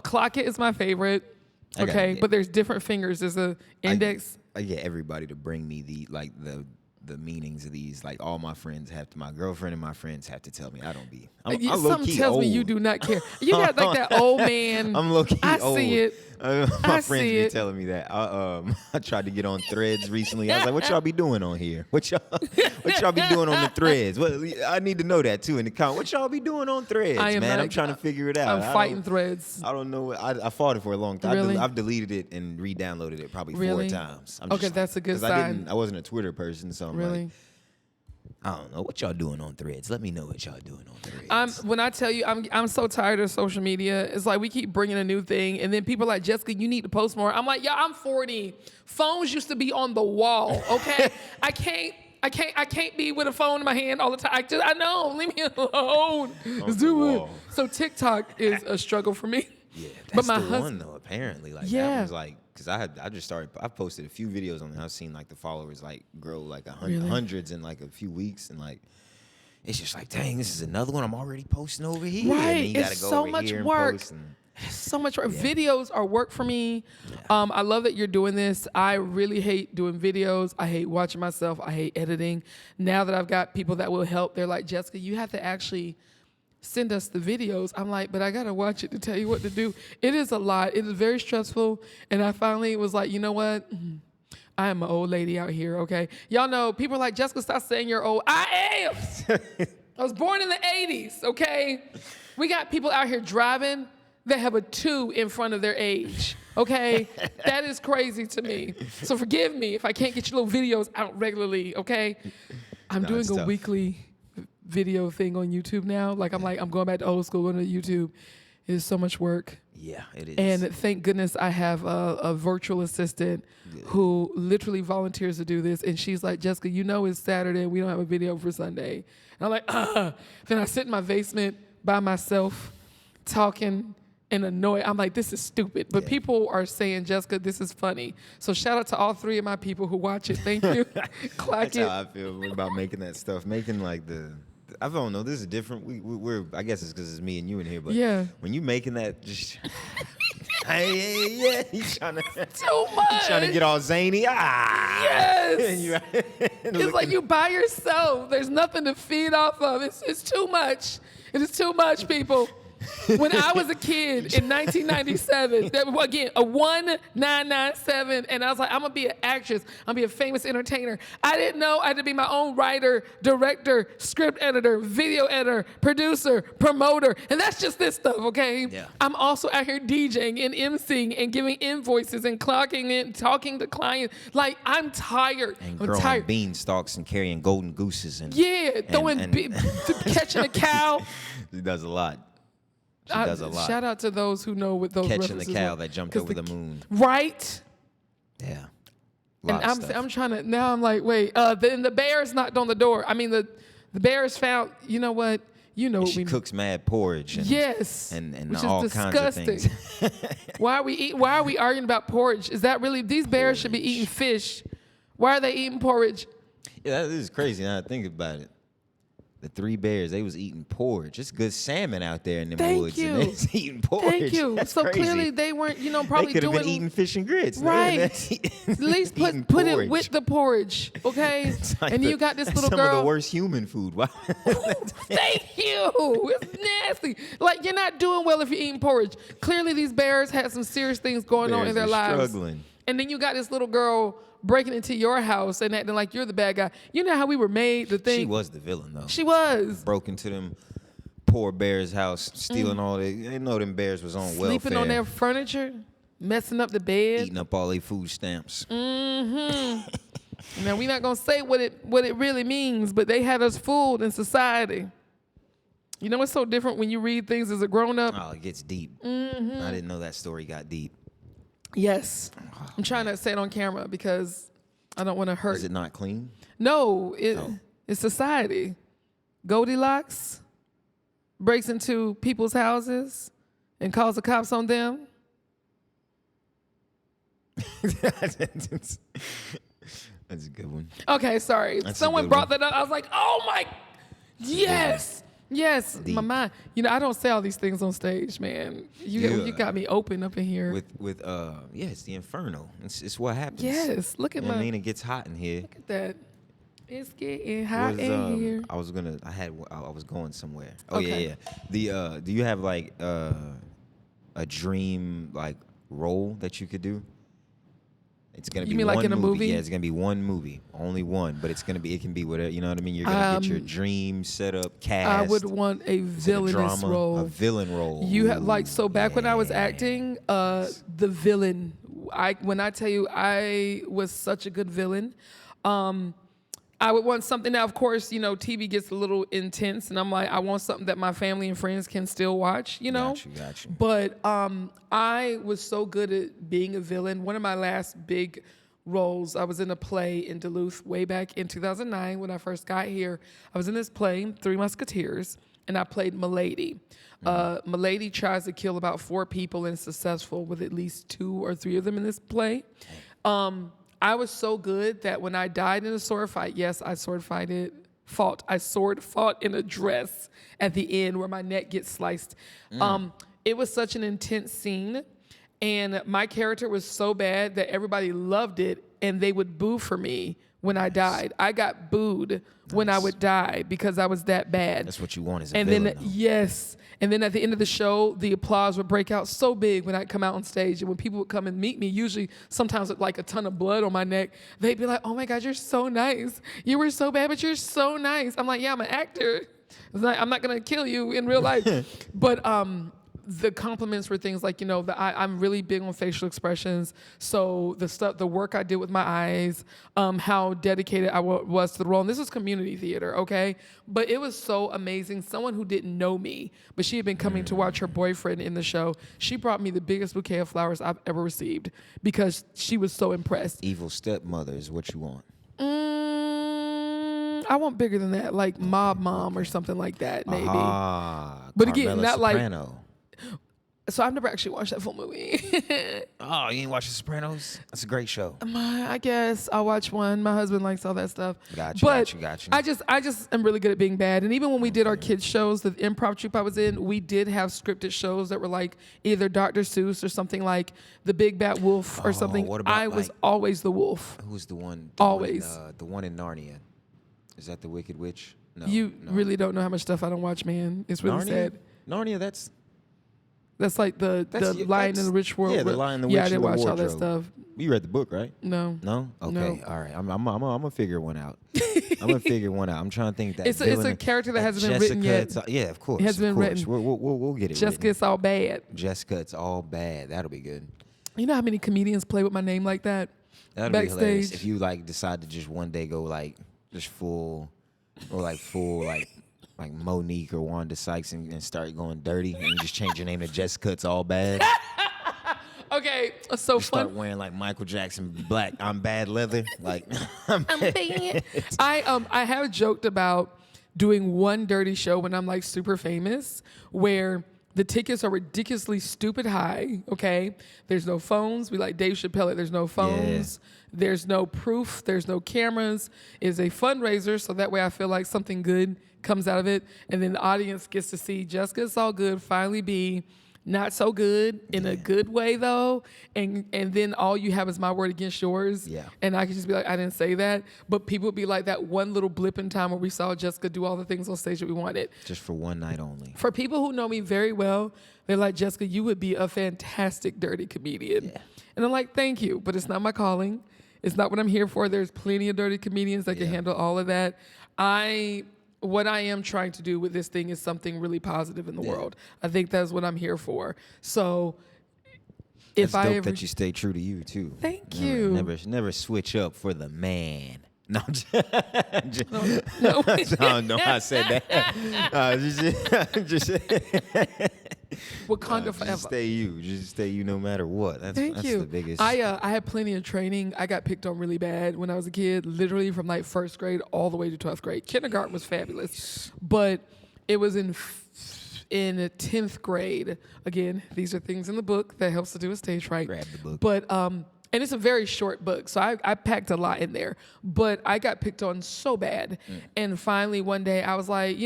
Clock it is my favorite. I gotta Okay, get- but there's different fingers. There's a index. I get everybody to bring me the meanings of these. Like all my friends my girlfriend and my friends have to tell me. I don't be. I'm low Something key tells old. me you do not care. You got like that old man. I'm low key I old. see it. My I friends see be it. telling me that. I tried to get on Threads recently. I was like, "What y'all be doing on here? What y'all be doing on the Threads? Well, I need to know that too in the comment. What y'all be doing on Threads, I am man? not- I'm trying to figure it out. I'm fighting Threads. I don't know. I fought it for a long time. Really? I've deleted it and re-downloaded it probably Really? 4 times. Okay, that's a good 'cause sign. I wasn't a Twitter person, so I'm Really? like, I don't know what y'all doing on Threads. Let me know what y'all doing on Threads. When I tell you, I'm so tired of social media. It's like we keep bringing a new thing, and then people are like, Jessica, you need to post more. I'm like, yeah, I'm 40. Phones used to be on the wall. Okay, I can't be with a phone in my hand all the time. I know. Leave me alone. Let's the do it. wall. So TikTok is a struggle for me. Yeah, But that's my the hus- one though. Apparently, like Yeah. that was like because I just started. I posted a few videos on there. I've seen like the followers like grow like Really? hundreds in like a few weeks, and like it's just like, dang, this is another one I'm already posting over here. Right, And then you gotta it's go so over much here and work. post and- So much work. Videos are work for me. I love that you're doing this. I really hate doing videos. I hate watching myself. I hate editing. Now that I've got people that will help, they're like, Jessica, you have to actually send us the videos. I'm like, but I got to watch it to tell you what to do. It is a lot. It is very stressful. And I finally was like, you know what? I am an old lady out here, okay? Y'all know, people are like, Jessica, stop saying you're old. I am. I was born in the 80s, okay? We got people out here driving that have a 2 in front of their age, okay? That is crazy to me. So forgive me if I can't get your little videos out regularly, okay? I'm No, doing it's a tough. weekly video thing on YouTube now. I'm going back to old school, going to YouTube. It is so much work. yeah, it is. And thank goodness I have a virtual assistant who literally volunteers to do this. And she's like, Jessica, you know it's Saturday. We don't have a video for Sunday. And I'm like, Then I sit in my basement by myself talking and annoyed. I'm like, this is stupid. But people are saying, Jessica, this is funny. So shout out to all 3 of my people who watch it. Thank you. Clack That's it. how I feel about making that stuff. Making like I don't know. This is different. We're. I guess it's because it's me and you in here. But Yeah. when you making that, just hey, you trying to Too much. trying to get all zany. Yes. You- It's like you by yourself. There's nothing to feed off of. It's too much. It is too much, people. When I was a kid in 1997, again, a 1997, and I was like, I'm going to be an actress. I'm going to be a famous entertainer. I didn't know I had to be my own writer, director, script editor, video editor, producer, promoter, and that's just this stuff, okay? Yeah. I'm also out here DJing and emceeing and giving invoices and clocking in, talking to clients. Like, I'm tired. And I'm growing tired. beanstalks and carrying golden gooses. And Catching a cow. She does a lot. She does a lot. Shout out to those who know what those Catching references the cow are. that jumped over the moon. Right? Yeah. And I'm trying to, now I'm like, wait, then the bears knocked on the door. I mean, the bears found, you know what? You know And what she we cooks mad porridge. And, yes. And which all is kinds disgusting. of things. Why are we arguing about porridge? Is that really, these bears should be eating fish. Why are they eating porridge? Yeah, that is crazy now I think about it. The 3 bears, they was eating porridge. It's good salmon out there in the woods. You. And they was eating porridge. Thank you. That's So crazy. clearly they weren't, probably they could have doing. been eating fish and grits. Right. At least put it with the porridge, okay? Like and you got this little some girl. of the worst human food. Wow. Thank you. It's nasty. Like, you're not doing well if you're eating porridge. Clearly these bears had some serious things going on in their lives. Struggling. And then you got this little girl breaking into your house and acting like you're the bad guy. You know how we were made to think. She was the villain, though. She was. Broke into them poor bears' house, stealing all they know them bears was on welfare. Sleeping on their furniture, messing up the bed. Eating up all their food stamps. Mm-hmm. Now, we're not going to say what it really means, but they had us fooled in society. You know what's so different when you read things as a grown-up? Oh, it gets deep. Mm-hmm. I didn't know that story got deep. Yes. I'm trying to say it on camera because I don't want to hurt. Is it not clean? No, it's society. Goldilocks breaks into people's houses and calls the cops on them. That's a good one. Okay, sorry. That's Someone brought that up. I was like, oh my, yes. Yes, Deep. my mind. I don't say all these things on stage, man. You got me open up in here. With it's the Inferno. It's what happens. Yes, look at I mean, it gets hot in here. Look at that. It's getting hot in here. I was going somewhere. Oh Okay. yeah. Do you have like a dream like role that you could do? It's gonna be. You mean like in a movie? Yeah, it's gonna be one movie, only one. But it can be whatever. You know what I mean? You're gonna get your dream set up, cast. I would want a villainous role. A villain role. You have back when I was acting, the villain. When I tell you I was such a good villain, I would want something. Now, of course, TV gets a little intense, and I'm like, I want something that my family and friends can still watch. Got you. But I was so good at being a villain. One of my last big roles, I was in a play in Duluth way back in 2009 when I first got here. I was in this play, Three Musketeers, and I played Milady. Milady tries to kill about 4 people and is successful with at least 2 or 3 of them in this play. I was so good that when I died in a sword fight, yes, I sword fought in a dress at the end where my neck gets sliced. It was such an intense scene, and my character was so bad that everybody loved it, and they would boo for me when I died. I got booed when I would die because I was that bad. That's what you want as a villain. Yes. And then at the end of the show, the applause would break out so big when I'd come out on stage. And when people would come and meet me, usually sometimes with like a ton of blood on my neck, they'd be like, oh my God, you're so nice. You were so bad, but you're so nice. I'm like, yeah, I'm an actor. It's like, I'm not going to kill you in real life. But the compliments were things like, I'm really big on facial expressions. So the work I did with my eyes, how dedicated I was to the role. And this was community theater, okay? But it was so amazing. Someone who didn't know me, but she had been coming to watch her boyfriend in the show. She brought me the biggest bouquet of flowers I've ever received because she was so impressed. Evil stepmother is what you want. I want bigger than that, like Mob Mom or something like that, maybe. But again, not Soprano. like. So I've never actually watched that full movie. Oh, you ain't watched The Sopranos? That's a great show. I guess I'll watch one. My husband likes all that stuff. Got you. I just am really good at being bad. And even when we did our kids shows, the improv troupe I was in, we did have scripted shows that were like either Dr. Seuss or something like The Big Bad Wolf or something. What about, I was always the wolf. Who's the one? Always. The one in Narnia. Is that the Wicked Witch? No. You really don't know how much stuff I don't watch, man. It's really sad. Narnia, that's That's like the Lion in the Rich World. Yeah, the Lion in the Rich I didn't watch all that Wardrobe. stuff. You read the book, right? No. No? Okay. No. All right. I'm gonna figure one out. I'm gonna figure one out. I'm trying to think that It's a character that hasn't been written Jessica, yet. yeah, of course. It hasn't been written. We'll get it Jessica, written. it's all bad. Jessica, it's all bad. That'll be good. You know how many comedians play with my name like that? That'll be hilarious if you like decide to just one day go like just full like Monique or Wanda Sykes and start going dirty and you just change your name to Jessica. It's all bad. Okay, so Just start wearing like Michael Jackson black. I'm bad leather. Like I'm bad. I have joked about doing one dirty show when I'm like super famous, where the tickets are ridiculously stupid high. Okay, there's no phones. We like Dave Chappelle. There's no phones. Yeah. There's no proof. There's no cameras. It's a fundraiser, so that way I feel like something good comes out of it, and then the audience gets to see Jessica, it's all good finally be not so good in a good way though, and then all you have is my word against yours. Yeah. And I can just be like, I didn't say that, but people would be like that one little blip in time where we saw Jessica do all the things on stage that we wanted. Just for one night only. For people who know me very well, they're like, Jessica, you would be a fantastic dirty comedian. Yeah. And I'm like, thank you, but it's not my calling. It's not what I'm here for. There's plenty of dirty comedians that can handle all of that. What I am trying to do with this thing is something really positive in the world. I think that's what I'm here for. So if I ever that you stay true to you too. Thank you. Never switch up for the man. No, no. I don't know how I said that. Just Wakanda forever. Just stay you. Just stay you no matter what. That's you. The biggest. I had plenty of training. I got picked on really bad when I was a kid, literally from like first grade all the way to 12th grade. Kindergarten was fabulous, but it was in 10th grade. Again, these are things in the book that helps to do a stage fright. Grab the book. But and it's a very short book, so I packed a lot in there. But I got picked on so bad. And finally one day I was like,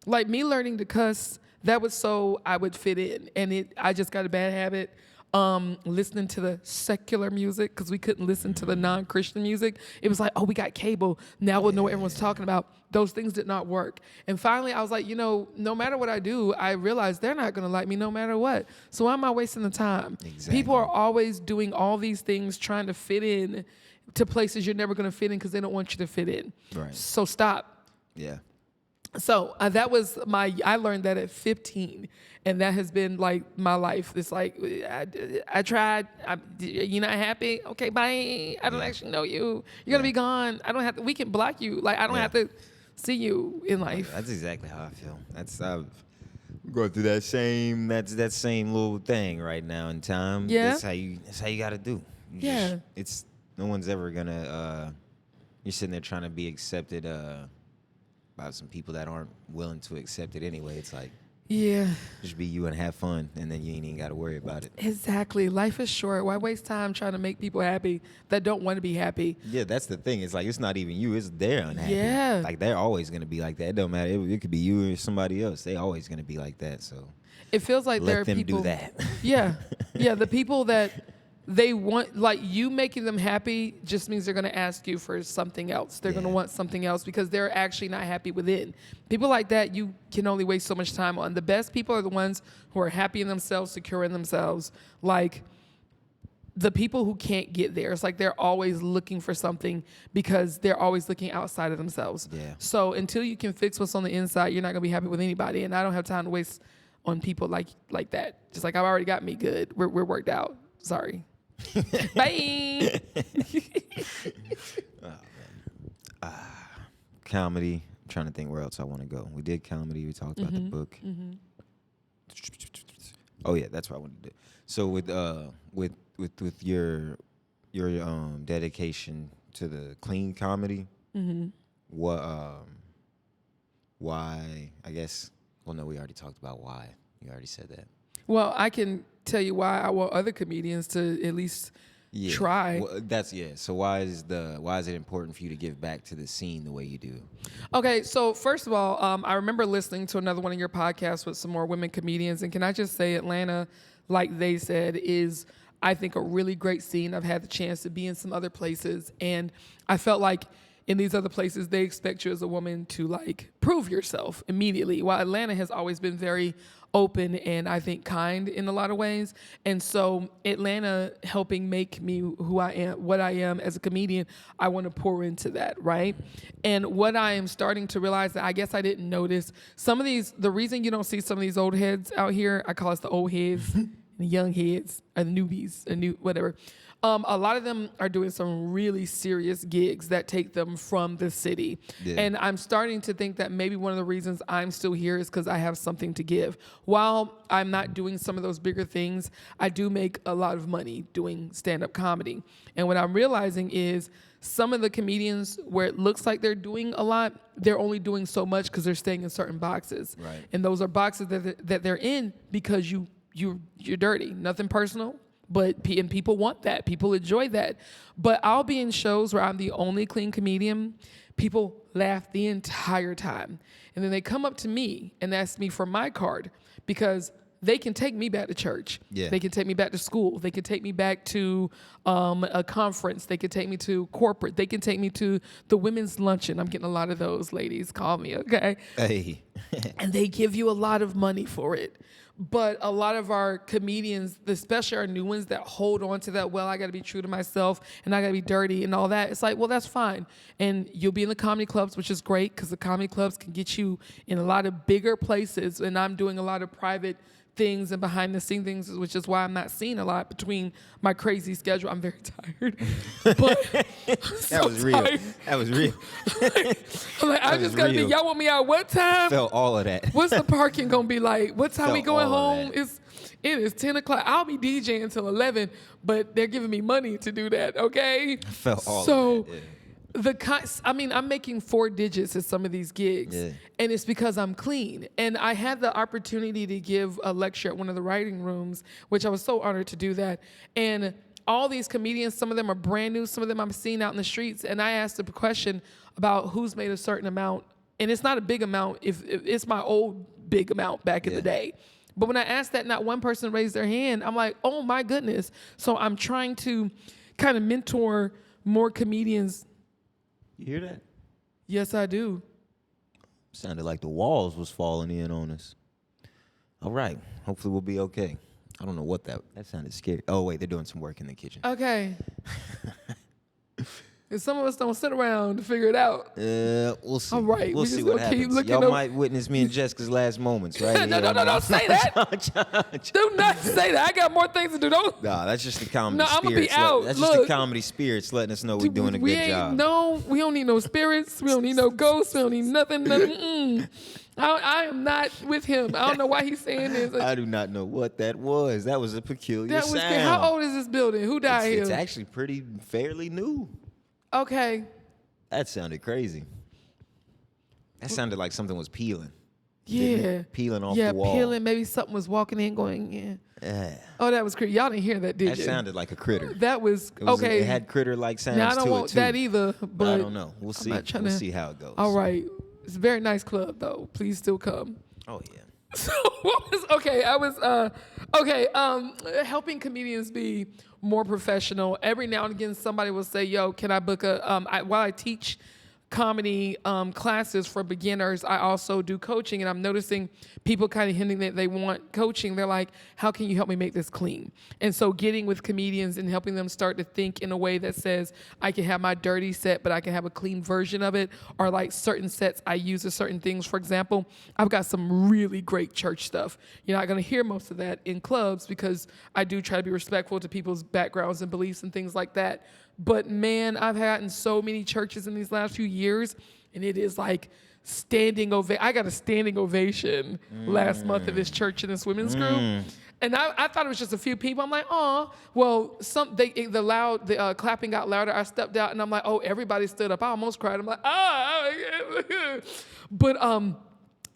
like me learning to cuss, that was so I would fit in. And I just got a bad habit listening to the secular music because we couldn't listen to the non-Christian music. It was like, oh, we got cable. Now we'll know what everyone's talking about. Those things did not work. And finally, I was like, no matter what I do, I realize they're not going to like me no matter what. So why am I wasting the time? Exactly. People are always doing all these things, trying to fit in to places you're never going to fit in because they don't want you to fit in. Right. So stop. Yeah. So that was I learned that at 15, and that has been like my life. It's like, I tried, you're not happy? Okay, bye. I don't actually know you. You're gonna be gone. We can block you. Like, I don't have to see you in life. That's exactly how I feel. I'm going through that same little thing right now in time. Yeah. That's how you gotta do. No one's ever gonna, you're sitting there trying to be accepted, by some people that aren't willing to accept it anyway. It's like, just be you and have fun, and then you ain't even got to worry about it. Exactly. Life is short. Why waste time trying to make people happy that don't want to be happy? Yeah, that's the thing. It's like, it's not even you. It's they're unhappy. Yeah. Like, they're always going to be like that. It don't matter. It could be you or somebody else. They always going to be like that. So it feels like there are people. Let them do that. Yeah. The people that they want, like, you making them happy just means they're going to ask you for something else. They're going to want something else because they're actually not happy within. People like that, you can only waste so much time on. The best people are the ones who are happy in themselves, secure in themselves. Like, the people who can't get there, it's like they're always looking for something because they're always looking outside of themselves. Yeah. So until you can fix what's on the inside, you're not going to be happy with anybody. And I don't have time to waste on people like that. Just like, I've already got me good. We're worked out. Sorry. Bye. Oh, man. Comedy. I'm trying to think where else I want to go. We did comedy. We talked about the book. Mm-hmm. Oh yeah, that's what I wanted to do. So with your dedication to the clean comedy, what why? I guess. Well, no, we already talked about why. You already said that. Well, I can tell you why I want other comedians to at least try. Well, So why is it important for you to give back to the scene the way you do? Okay, so first of all, I remember listening to another one of your podcasts with some more women comedians, and can I just say Atlanta, like they said, is, I think, a really great scene. I've had the chance to be in some other places, and I felt like in these other places, they expect you as a woman to like prove yourself immediately. While Atlanta has always been very open and I think kind in a lot of ways. And so Atlanta helping make me who I am, what I am as a comedian, I want to pour into that, right? And what I am starting to realize that I guess I didn't notice, some of these, the reason you don't see some of these old heads out here, I call us the old heads, the young heads, or the newbies, whatever. A lot of them are doing some really serious gigs that take them from the city. Yeah. And I'm starting to think that maybe one of the reasons I'm still here is because I have something to give. While I'm not doing some of those bigger things, I do make a lot of money doing stand-up comedy. And what I'm realizing is some of the comedians where it looks like they're doing a lot, they're only doing so much because they're staying in certain boxes. Right. And those are boxes that they're in because you're dirty. Nothing personal. But people want that. People enjoy that. But I'll be in shows where I'm the only clean comedian. People laugh the entire time. And then they come up to me and ask me for my card because they can take me back to church. Yeah. They can take me back to school. They can take me back to a conference. They can take me to corporate. They can take me to the women's luncheon. I'm getting a lot of those. Ladies, call me, okay? Hey. And they give you a lot of money for it. But a lot of our comedians, especially our new ones that hold on to that, well, I got to be true to myself and I got to be dirty and all that. It's like, well, that's fine. And you'll be in the comedy clubs, which is great because the comedy clubs can get you in a lot of bigger places. And I'm doing a lot of private things and behind the scene things, which is why I'm not seen a lot between my crazy schedule. I'm very tired. But that was real. That was real. I'm like, I just gotta be, y'all want me out what time? Felt all of that. What's the parking gonna be like? What time we going home? It is 10 o'clock. I'll be DJing until 11, but they're giving me money to do that, okay? Felt all of that, yeah. I'm making 4 digits at some of these gigs, yeah. And it's because I'm clean. And I had the opportunity to give a lecture at one of the writing rooms, which I was so honored to do that. And all these comedians, some of them are brand new, some of them I'm seeing out in the streets. And I asked a question about who's made a certain amount. And it's not a big amount if it's my old big amount back in the day. But when I asked that, not one person raised their hand. I'm like, oh my goodness. So I'm trying to kind of mentor more comedians. You hear that? Yes, I do. Sounded like the walls was falling in on us. All right. Hopefully we'll be okay. I don't know what that sounded scary. Oh, wait, they're doing some work in the kitchen. Okay. If some of us don't sit around to figure it out. We'll see. All right. We'll see what happens. Y'all might witness me and Jessica's last moments, right? No, don't say that. Do not say that. I got more things to do. Don't. Nah, that's just the comedy spirits. I'm going to be out. That's just the comedy spirits letting us know we're doing a good job. No, we don't need no spirits. We don't need no ghosts. We don't need nothing. I am not with him. I don't know why he's saying this. I do not know what that was. That was a peculiar sound. How old is this building? Who died here? It's actually fairly new. Okay. That sounded crazy. That sounded like something was peeling. Yeah. Peeling off the wall. Yeah, peeling. Maybe something was walking in going, yeah. Oh, that was creepy. Y'all didn't hear that, did you? That sounded like a critter. That was okay. It had critter-like sounds now, I don't to want it, too. that either, but I don't know. We'll see. We'll see how it goes. All right. It's a very nice club, though. Please still come. Oh, yeah. So helping comedians be more professional. Every now and again, somebody will say, yo, can I book while I teach comedy classes for beginners, I also do coaching, and I'm noticing people kind of hinting that they want coaching. They're like, how can you help me make this clean? And so getting with comedians and helping them start to think in a way that says, I can have my dirty set, but I can have a clean version of it, or like certain sets I use for certain things. For example, I've got some really great church stuff. You're not going to hear most of that in clubs because I do try to be respectful to people's backgrounds and beliefs and things like that. But man, I've had in so many churches in these last few years, and it is like standing ovation. I got a standing ovation last month at this church in this women's group. And I thought it was just a few people. I'm like, oh, well, the clapping got louder. I stepped out and I'm like, oh, everybody stood up. I almost cried. I'm like, but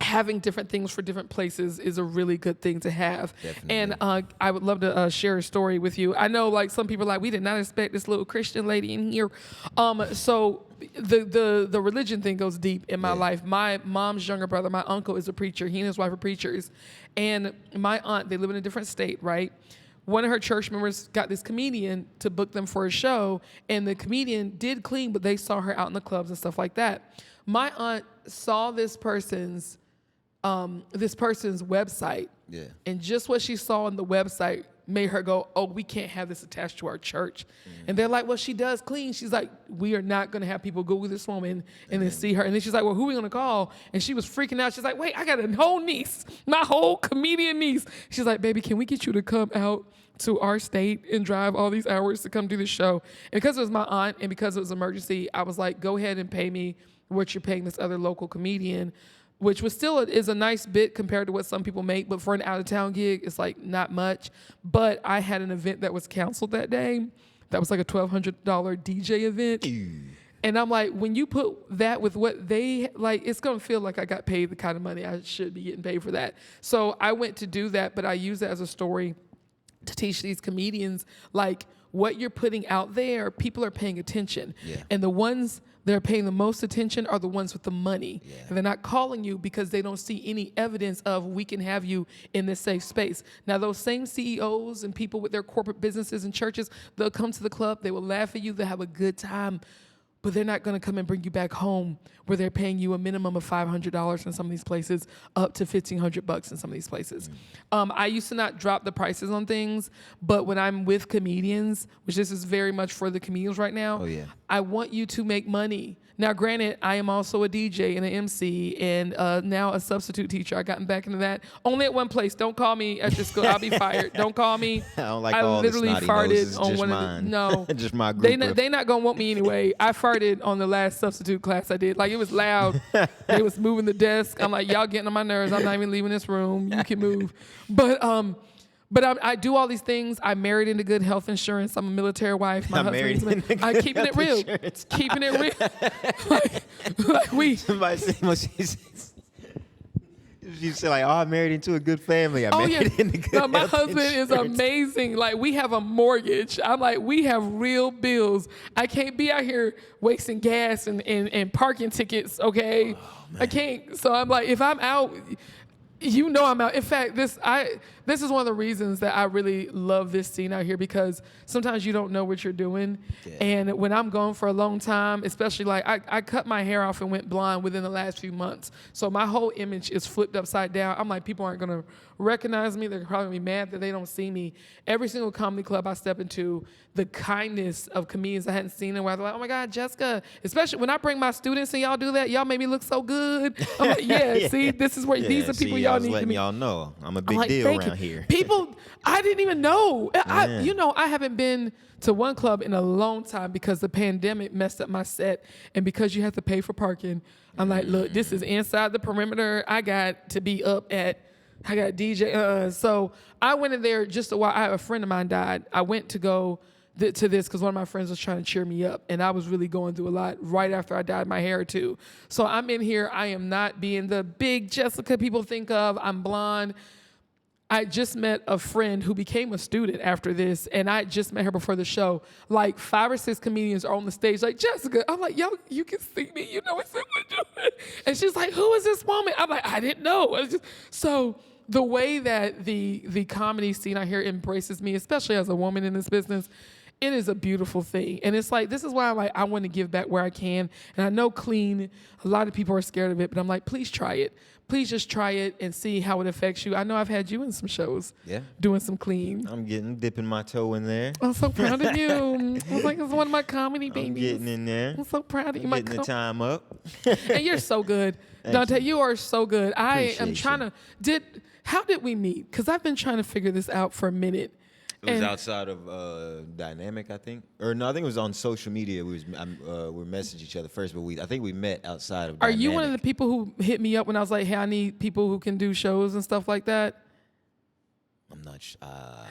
having different things for different places is a really good thing to have. Definitely. And I would love to share a story with you. I know like some people are like, we did not expect this little Christian lady in here. So the religion thing goes deep in my life. My mom's younger brother, my uncle, is a preacher. He and his wife are preachers. And my aunt, they live in a different state, right? one of her church members got this comedian to book them for a show, and the comedian did clean, but they saw her out in the clubs and stuff like that. My aunt saw this person's website, and just what she saw on the website made her go, oh, we can't have this attached to our church. And they're like, well, she does clean. She's like, we are not going to have people Google this woman and then see her. And then she's like, well, who are we going to call? And she was freaking out. She's like, wait, I got a whole niece, my whole comedian niece. She's like, baby, can we get you to come out to our state and drive all these hours to come do the show? And because it was my aunt and because it was emergency, I was like, go ahead and pay me what you're paying this other local comedian, which was still is a nice bit compared to what some people make. But for an out-of-town gig, it's like not much. But I had an event that was canceled that day. That was like a $1,200 DJ event. And I'm like, when you put that with what they, like, it's going to feel like I got paid the kind of money I should be getting paid for that. So I went to do that, but I use that as a story to teach these comedians, like, what you're putting out there, people are paying attention. And the ones that are paying the most attention are the ones with the money. And they're not calling you because they don't see any evidence of, we can have you in this safe space. Now, those same CEOs and people with their corporate businesses and churches, they'll come to the club, they will laugh at you, they'll have a good time, but they're not going to come and bring you back home where they're paying you a minimum of $500 in some of these places, up to $1,500 in some of these places. I used to not drop the prices on things, but when I'm with comedians, which this is very much for the comedians right now, I want you to make money. Now, granted, I am also a DJ and an MC and now a substitute teacher. I've gotten back into that. Only at one place. Don't call me at your school. I'll be fired. Don't call me. I don't like all literally the farted noses, on one mine. Of the, no. Just my group. They not going to want me anyway. I farted on the last substitute class I did. Like, it was loud. They was moving the desk. I'm like, y'all getting on my nerves. I'm not even leaving this room. You can move. But I do all these things. I'm married into good health insurance. I'm a military wife. My husband's I'm keeping it real. Insurance. Keeping it real. like we. Somebody said when she said, like, oh, I'm married into a good family. I'm married into good no, my health husband insurance. is amazing. Like, we have a mortgage. I'm like, we have real bills. I can't be out here wasting gas and parking tickets, okay? Oh, I can't. So I'm like, if I'm out, you know I'm out. In fact, this is one of the reasons that I really love this scene out here, because sometimes you don't know what you're doing. And when I'm gone for a long time, especially like I cut my hair off and went blonde within the last few months. So my whole image is flipped upside down. I'm like, people aren't going to recognize me. They're probably going to be mad that they don't see me. Every single comedy club I step into, the kindness of comedians I hadn't seen in a while. They're like, oh my God, Jessica. Especially when I bring my students and y'all do that, y'all make me look so good. I'm like, see, this is where these are people y'all need to meet. Y'all know I'm a big deal around here. People, I didn't even know. I haven't been to one club in a long time because the pandemic messed up my set, and because you have to pay for parking. I'm like, look, this is inside the perimeter. I got to be up at. I got DJ. So I went in there just a while. I have a friend of mine died. I went to go to this because one of my friends was trying to cheer me up, and I was really going through a lot right after I dyed my hair too. So I'm in here. I am not being the big Jessica people think of. I'm blonde. I just met a friend who became a student after this, and I just met her before the show. Like 5 or 6 comedians are on the stage like, Jessica. I'm like, yo, you can see me. You know exactly what I'm doing. And she's like, who is this woman? I'm like, I didn't know. So the way that the comedy scene out here embraces me, especially as a woman in this business, it is a beautiful thing. And it's like, this is why I'm like, I want to give back where I can. And I know clean, a lot of people are scared of it, but I'm like, please try it. Please just try it and see how it affects you. I know I've had you in some shows doing some clean. I'm dipping my toe in there. I'm so proud of you. I was like, it's one of my comedy babies. I'm getting in there. I'm so proud of you. Getting the time up. And you're so good. Dante, you are so good. I am trying to, how did we meet? Because I've been trying to figure this out for a minute. It was outside of Dynamic, I think. Or no, I think it was on social media. We messaged each other first, but I think we met outside of Dynamic. Are you one of the people who hit me up when I was like, hey, I need people who can do shows and stuff like that? I'm not sure.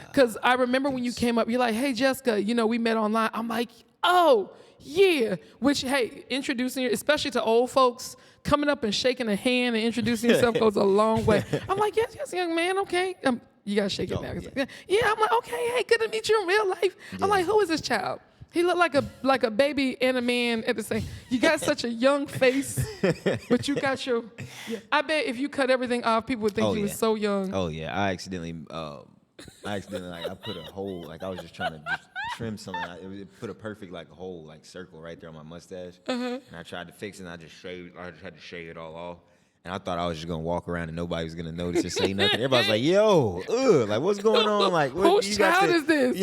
Because I remember when you came up, you're like, hey, Jessica, we met online. I'm like, oh, yeah. Which, hey, introducing, especially to old folks, coming up and shaking a hand and introducing yourself goes a long way. I'm like, yes, young man, okay. You gotta shake it now. Yeah, I'm like, okay, hey, good to meet you in real life. I'm like, who is this child? He looked like a baby and a man at the same. You got such a young face, but you got your. Yeah. I bet if you cut everything off, people would think he was so young. Oh yeah, I accidentally I accidentally, like, I put a hole, like, I was just trying to just trim something. It put a perfect, like, hole, like, circle right there on my mustache. And I tried to fix it, and I just had to shave it all off. And I thought I was just gonna walk around and nobody was gonna notice or say nothing. Everybody's like, "Yo, like, what's going on? Like, what, whose child is this?"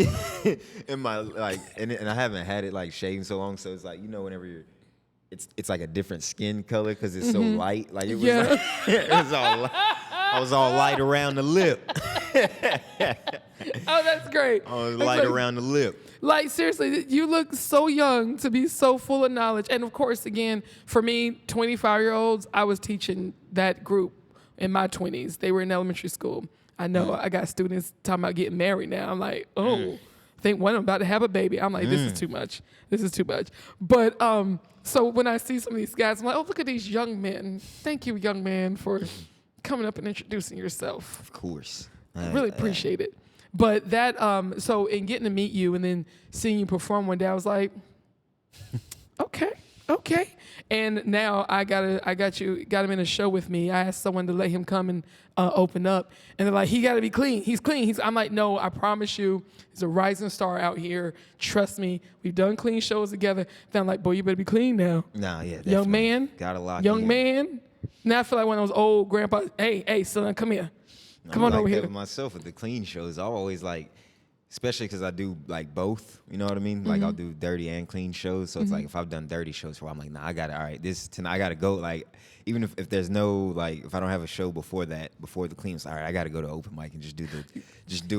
Yeah. And my, like, and I haven't had it like shaved so long, so it's like, whenever you're, it's like a different skin color because it's so light. Like it was, like, it was all, I was all light around the lip. Oh, that's great. I was light around the lip. Like, seriously, you look so young to be so full of knowledge. And, of course, again, for me, 25-year-olds, I was teaching that group in my 20s. They were in elementary school. I know I got students talking about getting married now. I'm like, I think one of them about to have a baby. I'm like, this is too much. This is too much. But so when I see some of these guys, I'm like, oh, look at these young men. Thank you, young man, for coming up and introducing yourself. Of course. I really appreciate it. But that, so in getting to meet you and then seeing you perform one day, I was like, okay. And now I got him in a show with me. I asked someone to let him come and open up. And they're like, he got to be clean. He's clean. I'm like, no, I promise you, he's a rising star out here. Trust me. We've done clean shows together. Then I'm like, boy, you better be clean now. Nah, yeah, definitely. Young man. Gotta lock Young in. man. Now I feel like one of those old grandpas. Hey, son, come here. Come on like over that here. With myself with the clean shows, I always like, especially because I do like both. You know what I mean? Like I'll do dirty and clean shows. So it's like if I've done dirty shows for a while, I'm like, nah, I got it. All right, this tonight I got to go. Like even if there's no like if I don't have a show before the clean, it's all right. I got to go to open mic and just do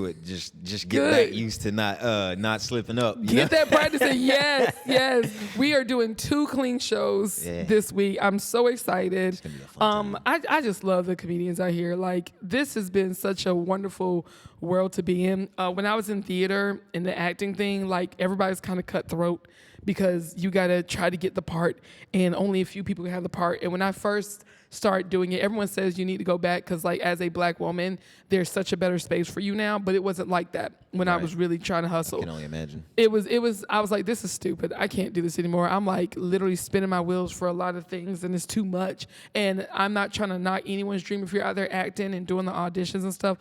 it. Just get back used to not slipping up. Get that practice in. Yes. We are doing 2 clean shows this week. I'm so excited. It's gonna be a fun time. I just love the comedians out here. Like this has been such a wonderful world to be in. When I was in theater in the acting thing, like everybody's kind of cutthroat because you got to try to get the part and only a few people can have the part. And when I first started doing it, everyone says you need to go back because like as a black woman, there's such a better space for you now, but it wasn't like that when I was really trying to hustle. I can only imagine. It was, I was like, this is stupid. I can't do this anymore. I'm like literally spinning my wheels for a lot of things and it's too much. And I'm not trying to knock anyone's dream. If you're out there acting and doing the auditions and stuff,